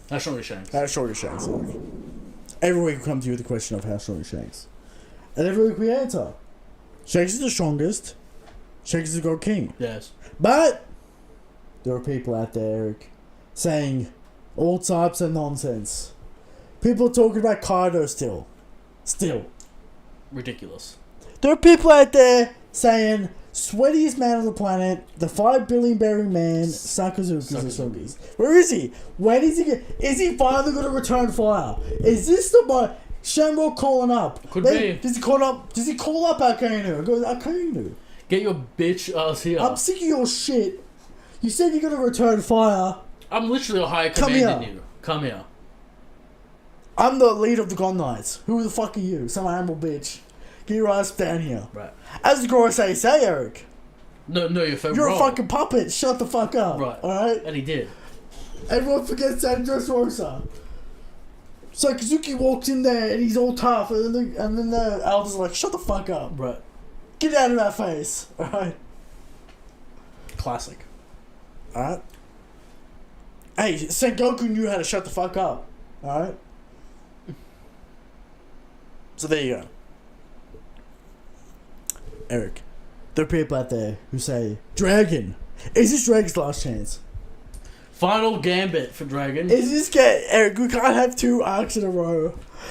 How strong is Shanks? How strong is Shanks? Every week we come to you with the question of how strong is Shanks. And every week we answer. Shanks is the strongest. Shanks is the God King. Yes. But there are people out there, Eric, saying all types of nonsense. People are talking about Kaido still. Still. Ridiculous. There are people out there saying sweatiest man on the planet, the 5 billion bearing man, Sakazuki's the strongest. Where is he? When is he? Is he finally going to return fire? Is this the Shamrock calling up? Could be. Does he call up? Does he call up Akainu? Goes Akainu. Get your bitch ass here. I'm sick of your shit. You said you're going to return fire. I'm literally a higher Come command here. than you. Come here. I'm the leader of the God Knights. Who the fuck are you? Some animal bitch. Get your ass down here. Right. As the Gorosei say, Eric. No, you're fair. You're a fucking puppet. Shut the fuck up. Right. Alright? And he did. Everyone forgets that Dressrosa. Sakazuki walks in there and he's all tough, and then the elders are like, shut the fuck up. Right. Get out of that face. Alright? Classic. Alright? Hey, Sengoku knew how to shut the fuck up. Alright? So there you go. Eric, there are people out there who say, Dragon! Is this Dragon's last chance? Final gambit for Dragon. Is this Eric, we can't have 2 arcs in a row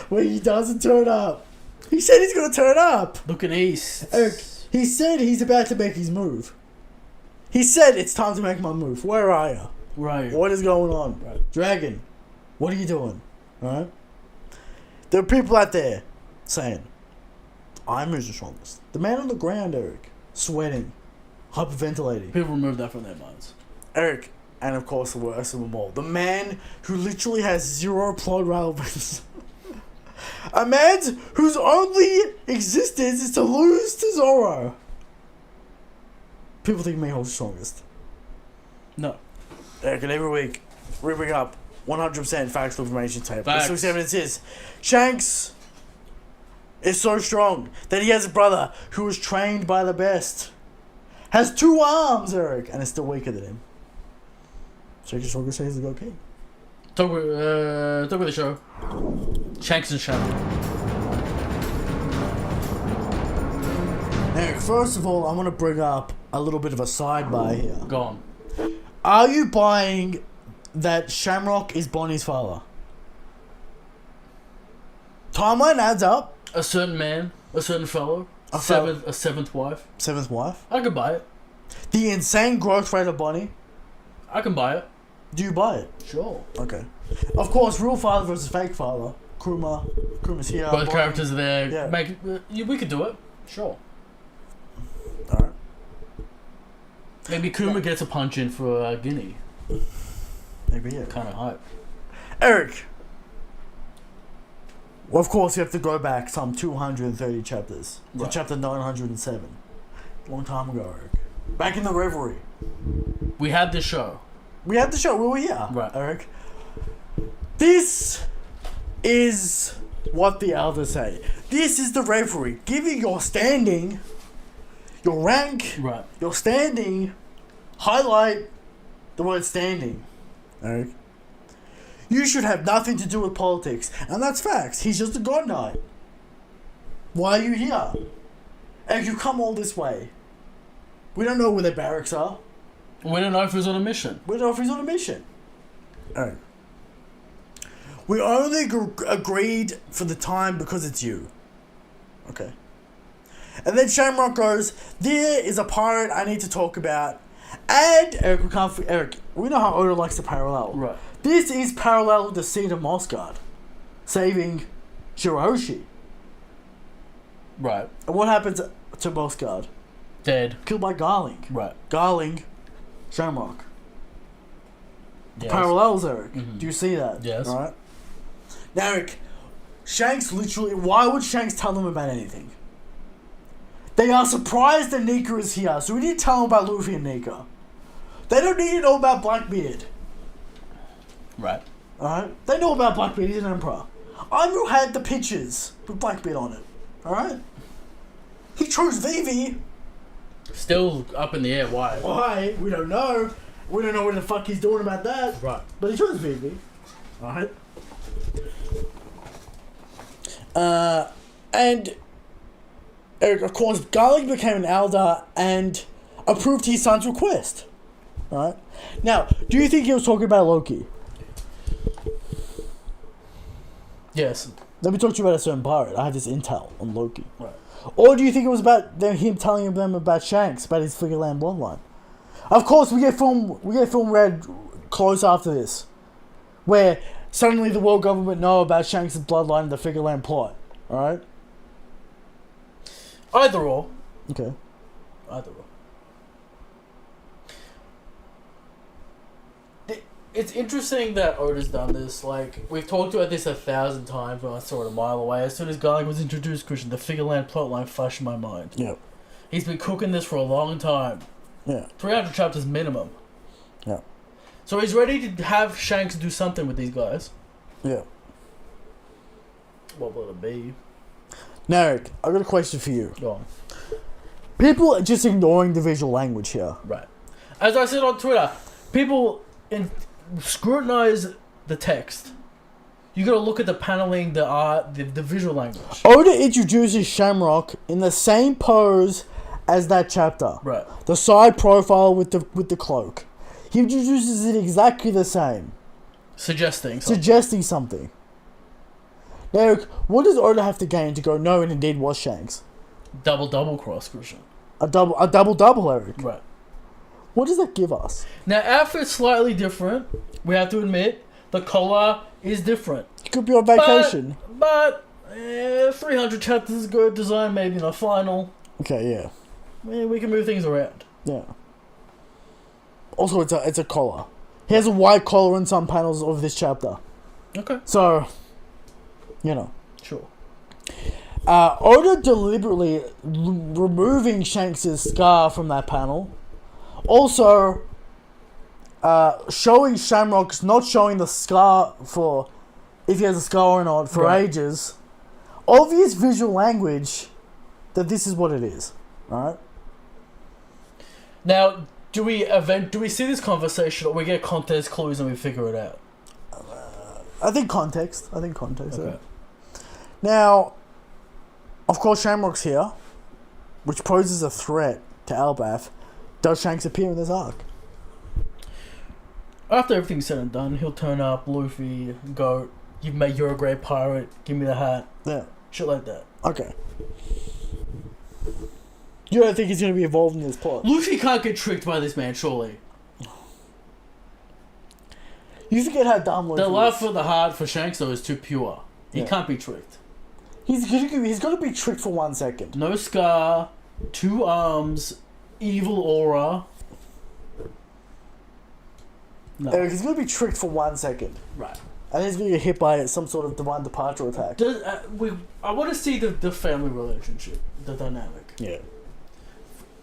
where he doesn't turn up. He said he's gonna turn up. Looking east. Eric, he said he's about to make his move. He said it's time to make my move. Where are you? Right. What is going on? Right. Dragon, what are you doing? Alright? There are people out there saying, I'm the strongest. The man on the ground, Eric, sweating, hyperventilating. People remove that from their minds. Eric, and of course the worst of them all. The man who literally has zero plot relevance. A man whose only existence is to lose to Zoro. People think Miho's the strongest. No. And every week, we bring up 100% factual information tape. Facts. This week's evidence is Shanks is so strong that he has a brother who was trained by the best. Has 2 arms, Eric, and is still weaker than him. Shanks is stronger, says the God King. Talk with the show. Shanks and Shanks. Eric, first of all, I want to bring up a little bit of a sidebar here. Go on. Are you buying that Shamrock is Bonnie's father? Timeline adds up. A certain man, a certain fellow, a seventh wife. 7th wife. I could buy it. The insane growth rate of Bonnie. I can buy it. Do you buy it? Sure. Okay. Of course, real father versus fake father. Kuma's here. Both Bonnie. characters are there. Yeah. We could do it. Sure. Alright. Maybe Kuma gets a punch in for Guinea. Maybe, yeah. Kind of hype. Eric. Well, of course, you have to go back some 230 chapters. To Right. chapter 907. Long time ago, Eric. Back in the Reverie. We had this show. We had the show. We were here, Right. Eric. This is what the elders say. This is the Reverie. Giving your standing, your rank, Right. your standing, highlight the word standing, Eric. You should have nothing to do with politics. And that's facts. He's just a god knight. Why are you here? Eric, you come all this way. We don't know where their barracks are. We don't know if he's on a mission. We don't know if he's on a mission. Alright. We only agreed for the time because it's you. Okay. And then Shamrock goes, there is a pirate I need to talk about. And Eric, we know how Oda likes to parallel. Right. This is parallel to Cedar Mossguard saving Shirahoshi. Right. And what happens to Mossguard? Dead. Killed by Garling. Right. Garling, Shamrock. Yes. Parallels, Eric. Mhm. Do you see that? Yes. Alright. Now, Eric, Shanks literally... Why would Shanks tell them about anything? They are surprised that Nika is here, so we need to tell them about Luffy and Nika. They don't need to know about Blackbeard. Right. Alright? They know about Blackbeard, he's an emperor. Anu had the pictures with Blackbeard on it. Alright? He chose Vivi. Still up in the air. Why? Why? We don't know. We don't know what the fuck he's doing about that. Right. But he chose Vivi. Alright? And Eric, of course, Garlic became an elder and approved his son's request. Alright? Now, do you think he was talking about Loki? Yes. Let me talk to you about a certain pirate. I have this intel on Loki. Right. Or do you think it was about him telling them about Shanks, about his Figureland bloodline? Of course, we get film read close after this, where suddenly the world government know about Shanks' bloodline and the Figureland plot. All right. Either or. Okay. Either or. It's interesting that Oda's done this. Like, we've talked about this 1,000 times when I saw it a mile away. As soon as Garlic was introduced, Christian, the Figureland plotline flashed in my mind. Yeah. He's been cooking this for a long time. Yeah. 300 chapters minimum. Yeah. So he's ready to have Shanks do something with these guys. Yeah. What will it be? Now, Eric, I've got a question for you. Go on. People are just ignoring the visual language here. Right. As I said on Twitter, people scrutinize the text. You gotta look at the paneling, the art, the visual language. Oda introduces Shamrock in the same pose as that chapter. Right. The side profile with the cloak. He introduces it exactly the same. Suggesting something. Suggesting something. Now, Eric, what does Oda have to gain to go, no, it indeed was Shanks? Double cross, Christian. A double, Eric. Right. What does that give us? Now, outfit's slightly different. We have to admit, the collar is different. He could be on vacation. But 300 chapters is good. Design maybe in the final. Okay, yeah. We can move things around. Yeah. Also, it's a collar. He has a white collar in some panels of this chapter. Okay. So, you know. Sure. Oda deliberately removing Shanks' scar from that panel. Also, showing Shamrock's not showing the scar for if he has a scar or not for ages. Obvious visual language that this is what it is. Alright? Now, do we see this conversation, or we get context clues and we figure it out? I think context. Okay. Okay. Now, of course, Shamrock's here, which poses a threat to Elbaf. Does Shanks appear in this arc? After everything's said and done, he'll turn up, Luffy, go, you're a great pirate, give me the hat. Yeah. Shit like that. Okay. You don't think he's going to be involved in this plot? Luffy can't get tricked by this man, surely. You forget how dumb Luffy The love is. for the heart for Shanks, though, is too pure. He can't be tricked. He's going to be tricked for 1 second. No scar, 2 arms, evil aura. No. Eric, he's going to be tricked for 1 second. Right. And he's going to get hit by some sort of divine departure attack. I want to see the family relationship, the dynamic. Yeah.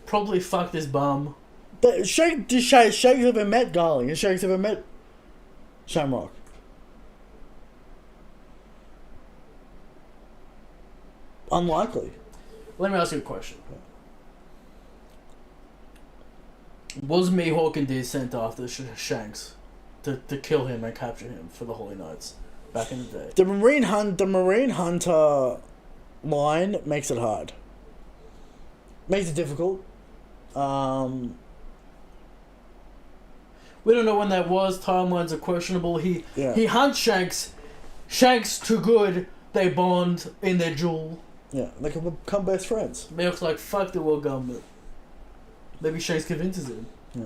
Probably fuck this bum. Does Shanks ever met Garling? Has Shanks ever met Shamrock? Unlikely. Let me ask you a question. Was Mihawk indeed sent after Shanks to kill him and capture him for the Holy Knights back in the day? The Marine Hunter line makes it hard. Makes it difficult. We don't know when that was. Timelines are questionable. He hunts Shanks. Shanks too good. They bond in their duel. Yeah, they can become best friends. Mihawk's like, fuck the world government. Maybe Shanks convinces him. Yeah.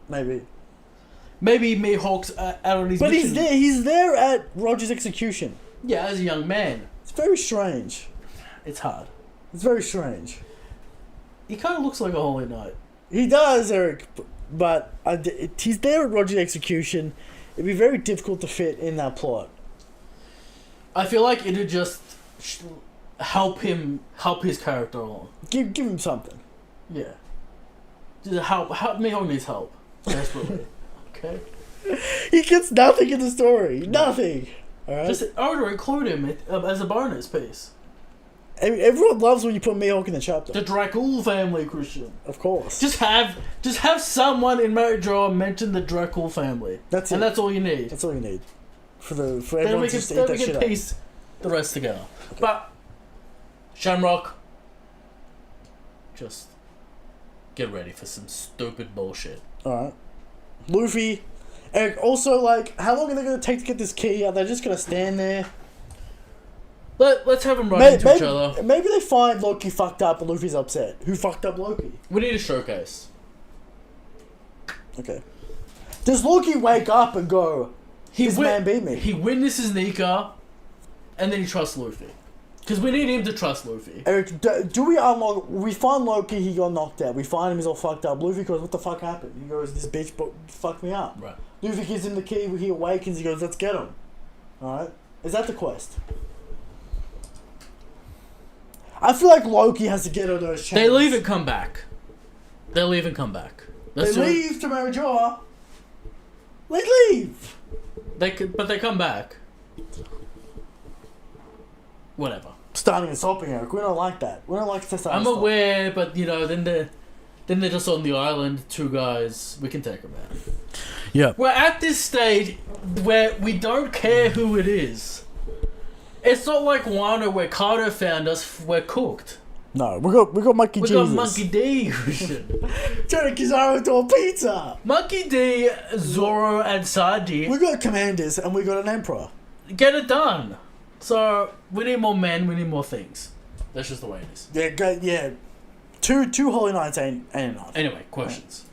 Maybe Mihawk's out on his But mission. he's there at Roger's execution. Yeah, as a young man. It's very strange. It's hard. It's very strange. He kind of looks like a Holy Knight. He does, Eric, but he's there at Roger's execution. It'd be very difficult to fit in that plot. I feel like it'd just help his character along. Give him something. Yeah. Just help. Mihawk needs help. Desperately. Okay? He gets nothing in the story. Nothing. Alright? Just include him as a bonus piece. Everyone loves when you put Mihawk in the chapter. The Dracul family, Christian. Of course. Just have someone in Merit Drawer mention the Dracul family. That's it. And that's all you need. That's all you need. For Then everyone we to can, just eat then that we shit can up. piece the rest together. Okay. But Shamrock, just get ready for some stupid bullshit. Alright. Luffy. Eric, also, like, how long are they going to take to get this key? Are they just going to stand there? Let's have them run into each other. Maybe they find Loki fucked up and Luffy's upset. Who fucked up Loki? We need a showcase. Okay. Does Loki wake up and go, this man beat me? He witnesses Nika, and then he trusts Luffy. Because we need him to trust Luffy. Eric, do we unlock... We find Loki, he got knocked out. We find him, he's all fucked up. Luffy goes, what the fuck happened? He goes, this bitch fucked me up. Right. Luffy gives him the key, he awakens, he goes, let's get him. Alright? Is that the quest? I feel like Loki has to get all those chains. They leave and come back. They leave and come back. They leave to Marijoa. They leave. But they come back. Whatever. Starting and stopping, Eric. We don't like that. We don't like to start. I'm aware, but then they're just on the island, 2 guys. We can take them out. Yeah. We're at this stage where we don't care who it is. It's not like Wano where Carter found us. We're cooked. No, we got Monkey Jesus. We got Monkey D. Turn Kizaru into a pizza. Monkey D, Zoro, and Saji. We got commanders and we got an emperor. Get it done. So we need more men. We need more things. That's just the way it is. Yeah, go, yeah. Two Holy Knights ain't enough. Anyway, questions.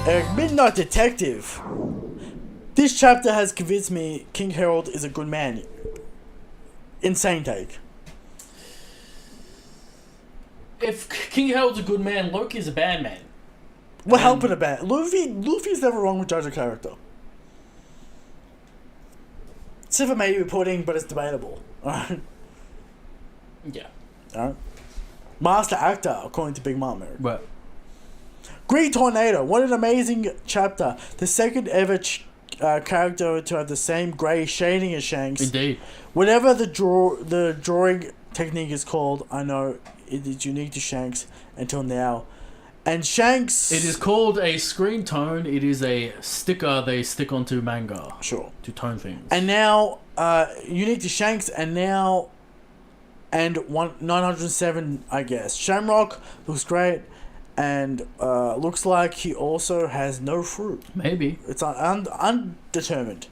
Eric, Midnight Detective. This chapter has convinced me King Harold is a good man. Insane take. if King Harold's a good man, Loki's a bad man. We're helping a bit. Luffy's never wrong with judge a character. Except for maybe pudding, but it's debatable. Alright? Yeah. Alright? Master actor, according to Big Mom. Right. Green Tornado. What an amazing chapter. The second ever character to have the same grey shading as Shanks. Indeed. Whatever the drawing technique is called, I know it is unique to Shanks until now. And Shanks... It is called a screen tone. It is a sticker they stick onto manga. Sure. To tone things. And now, unique to Shanks, and now... And 907, I guess. Shamrock looks great, and looks like he also has no fruit. Maybe. It's undetermined.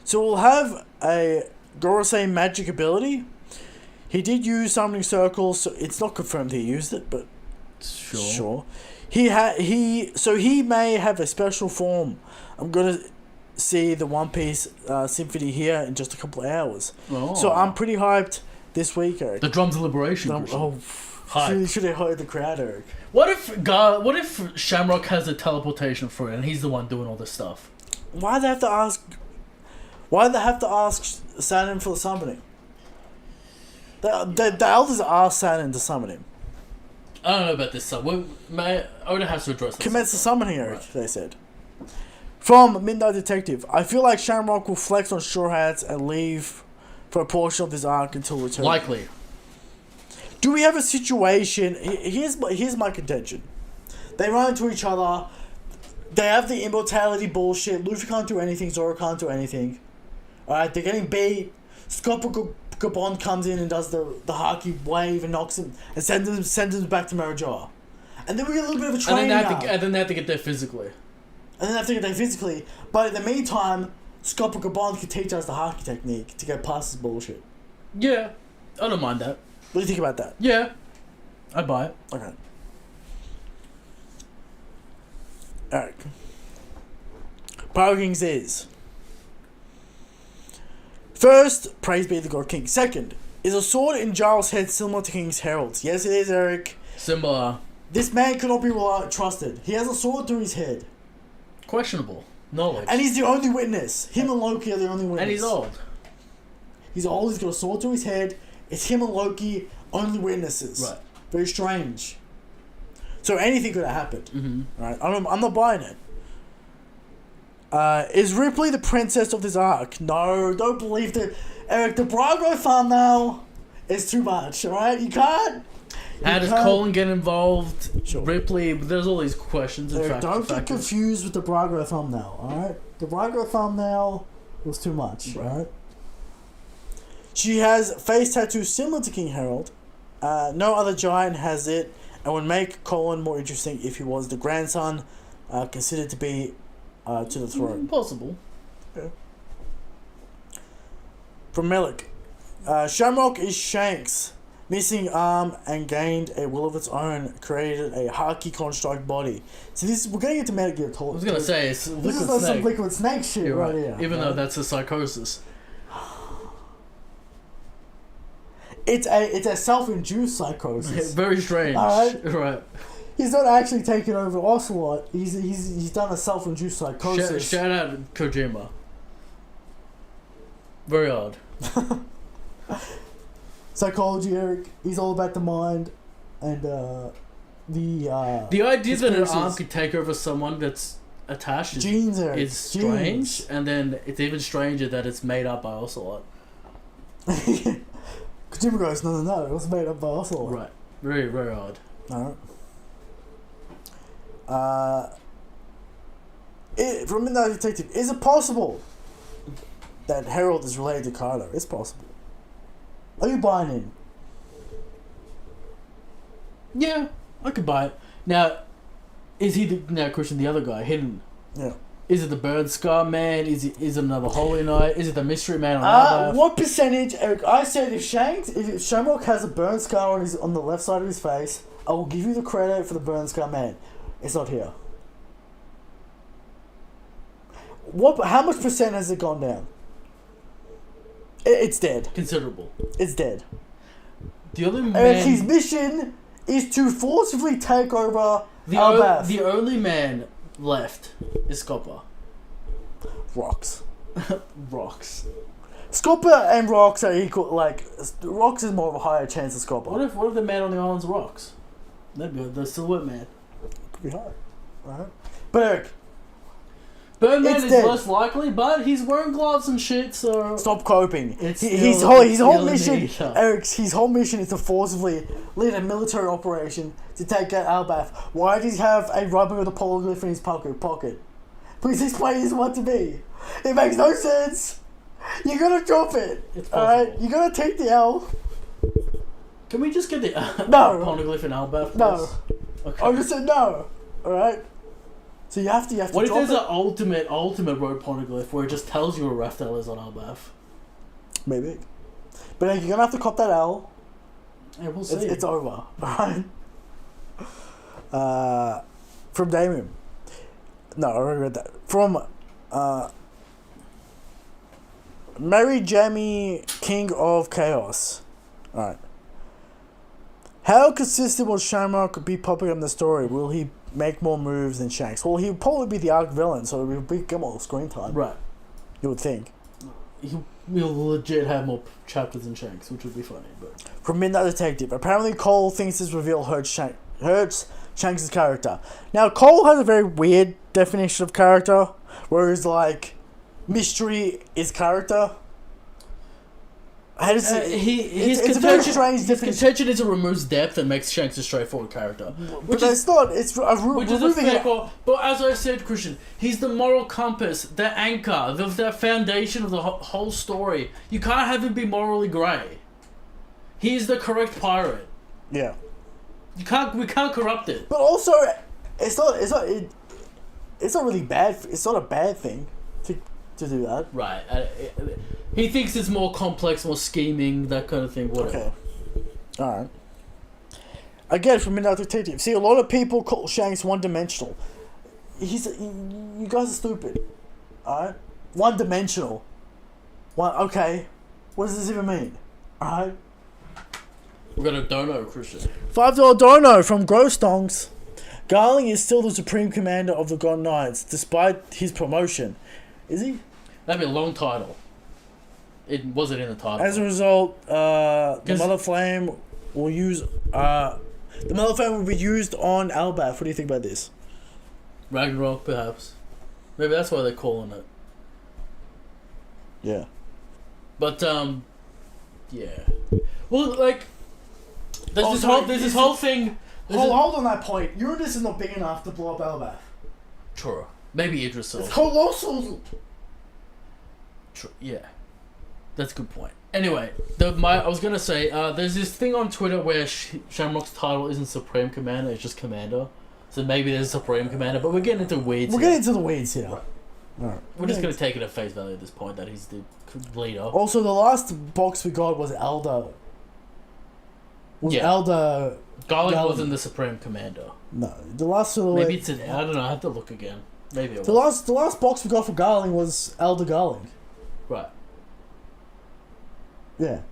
So we'll have a Gorosei magic ability. He did use summoning circles, so it's not confirmed he used it, but sure. He may have a special form. I'm gonna see the One Piece symphony here in just a couple of hours. Oh. So I'm pretty hyped this week, Eric. The drums of liberation. Should have heard the crowd, Eric. What if Shamrock has a teleportation fruit and he's the one doing all this stuff? Why do they have to ask? Why do they have to ask Saturn for the summoning? The elders asked Saturn to summon him. I don't know about this stuff. Oda has to address this. Commence the summoning, Eric, right. They said. From Midnight Detective, I feel like Shamrock will flex on Straw Hats and leave for a portion of this arc until return. Likely. Do we have a situation... Here's my contention. They run into each other. They have the immortality bullshit. Luffy can't do anything. Zoro can't do anything. Alright, they're getting beat. Gabon comes in and does the Haki wave and knocks him and sends him back to Marijoa. And then we get a little bit of a training and then they have to get there physically. But in the meantime, Scott Gabon can teach us the Haki technique to get past this bullshit. Yeah, I don't mind that. What do you think about that? Yeah, I'd buy it. Okay. Alright. Power Kings is... First, praise be the God King. Second, is a sword in Giles' head similar to King's Herald's? Yes, it is, Eric. Similar. This man cannot be trusted. He has a sword through his head. Questionable knowledge. And he's the only witness. Him and Loki are the only witness. And he's old. He's old, he's got a sword through his head. It's him and Loki, only witnesses. Right. Very strange. So anything could have happened. Mm-hmm. Right? I'm not buying it. Is Ripley the princess of this arc? No, don't believe that. Eric, the Brago thumbnail is too much, alright? You can't. How does Colin get involved? Sure. Ripley, there's all these questions. Eric, don't get confused with the Brago thumbnail, alright? The Brago thumbnail was too much, alright? She has face tattoos similar to King Harold. No other giant has it, and would make Colin more interesting if he was the grandson, considered to be to the throne. Possible. Yeah. From Melik. Shamrock is Shanks. Missing arm and gained a will of its own. Created a Haki construct body. So we're going into Metal Gear Solid. I was going to say, it's this is like some Liquid Snake shit right here. Even though that's a psychosis. It's a self-induced psychosis. Very strange. Right. He's not actually taking over Ocelot. He's done a self-induced psychosis. Shout out Kojima. Very odd. Psychology, Eric. He's all about the mind and the idea that an arm could take over someone that's attached is strange, and then it's even stranger that it's made up by Ocelot. Kojima goes, no, it was made up by Ocelot. Right. Very, very odd. Alright. From Midnight Detective, is it possible that Harold is related to Carter? It's possible. Are you buying in? Yeah, I could buy it. Now, is he Christian, the other guy, hidden? Yeah. Is it the Bird Scar Man? Is it another Holy Knight? Is it the Mystery Man on Albath? What percentage, Eric? I said if Shamrock has a burn scar on the left side of his face, I will give you the credit for the Burn Scar Man. It's not here. How much percent has it gone down? It's dead. Considerable. It's dead. The other man... Eric, his mission is to forcibly take over The Elbaf. only man left is Scopper. Rocks. Rocks. Scopper and Rocks are equal. Like, Rocks is more of a higher chance of Scopper. What if the man on the island's Rocks? That'd be the Silhouette Man. Could be high. Right? But Eric, Birdman It's is dead. less likely, but he's wearing gloves and shit, so... stop coping. It's His still- whole it's still mission, Anita. Eric's his whole mission is to forcibly lead a military operation to take out Elbaf. Why does he have a rubber with a polyglyph in his pocket? Please explain this what to me. It makes no sense. You gotta drop it. It's Alright? possible. You gotta take the L. Can we just get the No. poneglyph in Albaf? No. Okay. I just said no. Alright? So you have to What if drop there's it. an ultimate road poneglyph where it just tells you where Raftel is on Albaf? Maybe. But you're gonna have to cop that L. Yeah, we'll see. It's over. Alright? From Damien. No, I already read that. From Mary Jamie, King of Chaos. Alright. How consistent will Shamrock be popping up in the story? Will he make more moves than Shanks? Well, he'll probably be the arc villain, so he'll get more screen time. Right. You would think. We'll legit have more chapters than Shanks, which would be funny, but... From Midnight Detective. Apparently Cole thinks this reveal hurts Shanks' character. Now, Cole has a very weird definition of character, whereas, like, mystery is character. How does it's a very strange his definition. contention is it removes depth and makes Shanks a straightforward character. But it's not. It's Which is a removing fair it. call. But as I said, Christian, he's the moral compass, the anchor, the foundation of the whole story. You can't have him be morally grey. He's the correct pirate. Yeah. We can't corrupt it. But also, it's not really bad. It's not a bad thing to do that. Right. He thinks it's more complex, more scheming, that kind of thing. Whatever. Okay. Alright. Again, from Midnight Detective. See, a lot of people call Shanks one-dimensional. You guys are stupid. Alright? One-dimensional. Okay. What does this even mean? Alright? We got a dono, Christian. $5 dono from Grostongs. Garling is still the supreme commander of the God Knights, despite his promotion. Is he? That'd be a long title. It wasn't in the title. As a result, the Mother Flame will use. The Mother Flame will be used on Albaf. What do you think about this? Ragnarok, perhaps. Maybe that's why they're calling it. Yeah. But yeah. Well, like, there's Oh, this sorry, whole this whole thing. Hold on that point. Uranus is not big enough to blow up Albaf. True. Maybe Idris. It's colossal. True. Yeah. That's a good point. Anyway, I was gonna say, there's this thing on Twitter where Shamrock's title isn't Supreme Commander, it's just Commander. So maybe there's a Supreme Commander, but we're getting into weeds. We're getting into the weeds here. Right. We're just gonna take it at face value at this point that he's the leader. Also, the last box we got was Elder. Elder. Garlic wasn't the Supreme Commander. No, the last silhouette. Maybe it's I don't know. I have to look again. Maybe it the was. last box we got for Garling was Elder Garling. Right. Yeah.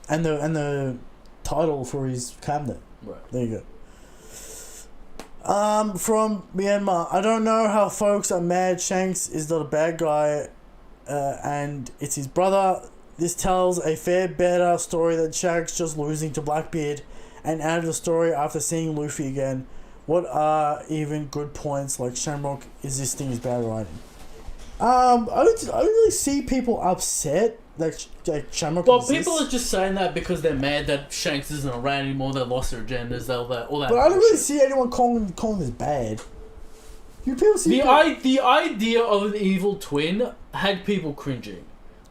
And the title for his cabinet. Right. There you go. From Myanmar. I don't know how folks are mad Shanks is not a bad guy, and it's his brother. This tells a fair better story than Shanks just losing to Blackbeard, and added the story after seeing Luffy again. What are even good points like Shamrock existing is bad writing? I don't really see people upset like Shamrock. Well, exists. people are just saying that because they're mad that Shanks isn't around anymore. They lost their agendas. All that. But I don't really see anyone calling this bad. You people see the idea of an evil twin had people cringing,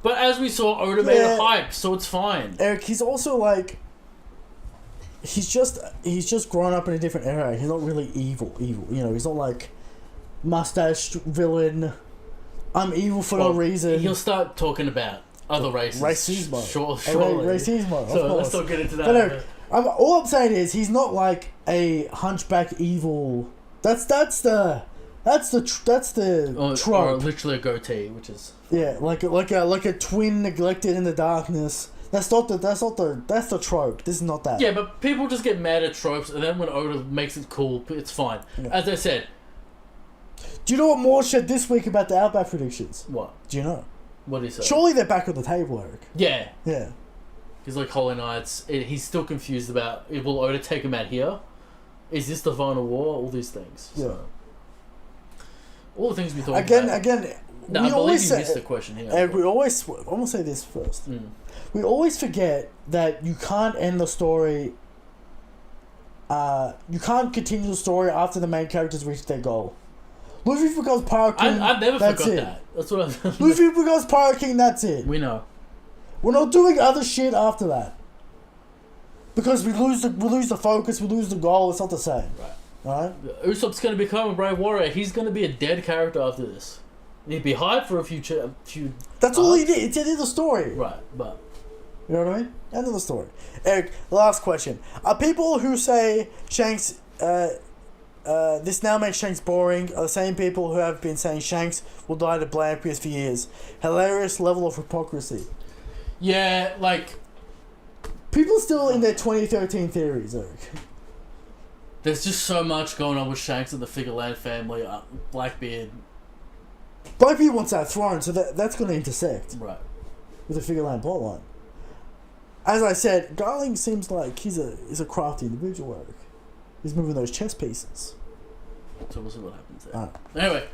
but as we saw, Oda made it hype, so it's fine. Eric, he's also like. He's just grown up in a different era. He's not really evil. You know, he's not like mustache villain. I'm evil for no reason. He'll start talking about other races. Racismo. Surely. Racismo. So let's not get into that. But no, all I'm saying is he's not like a hunchback evil. That's the trope. Or literally a goatee, which is like a twin neglected in the darkness That's the trope. This is not that. Yeah, but people just get mad at tropes, and then when Oda makes it cool, it's fine. Yeah. As I said. Do you know what Moore said this week about the Outback predictions? What? Do you know? What did he say? Surely they're back on the table, Eric. Yeah. Yeah. He's like Hollow Knights. He's still confused about, will Oda take him out here? Is this the final war? All these things. Yeah. So, all the things we thought Again, No, we I always believe you missed the question here. Eric, I'm going to say this first. We always forget that you can't end the story. You can't continue the story after the main characters reach their goal. Luffy becomes Pirate King. I've never that's forgot it. that. That's what I've... Luffy becomes Pirate King, that's it. We know. We're not doing other shit after that. Because we lose the focus, we lose the goal, it's not the same. Right? Usopp's going to become a brave warrior. He's going to be a dead character after this. He'd be hyped for a few That's all he did. It's the end of the story. Right, but... You know what I mean? End of the story. Eric, last question. Are people who say Shanks... this now makes Shanks boring are the same people who have been saying Shanks will die to Blackbeard for years. Hilarious level of hypocrisy. Yeah, like... People still in their 2013 theories, Eric. There's just so much going on with Shanks and the Figureland family. Blackbeard... Blackbeard wants that throne, so that's going to intersect. Right. With the Figureland plotline. As I said, Darling seems like he's a crafty individual, Eric. He's moving those chess pieces. So we'll see what happens there. Anyway,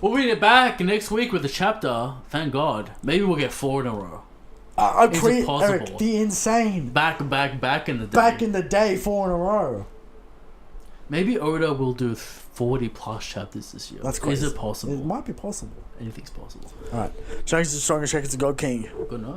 we'll be back next week with a chapter. Thank God. Maybe we'll get 4 in a row. Is it possible? Eric, the insane. Back in the day. Back in the day, 4 in a row. Maybe Oda will do 40 plus chapters this year. That's crazy. Is it possible? It might be possible. Anything's possible. Alright. Shanks is the strongest, Shanks is the God King. Good night.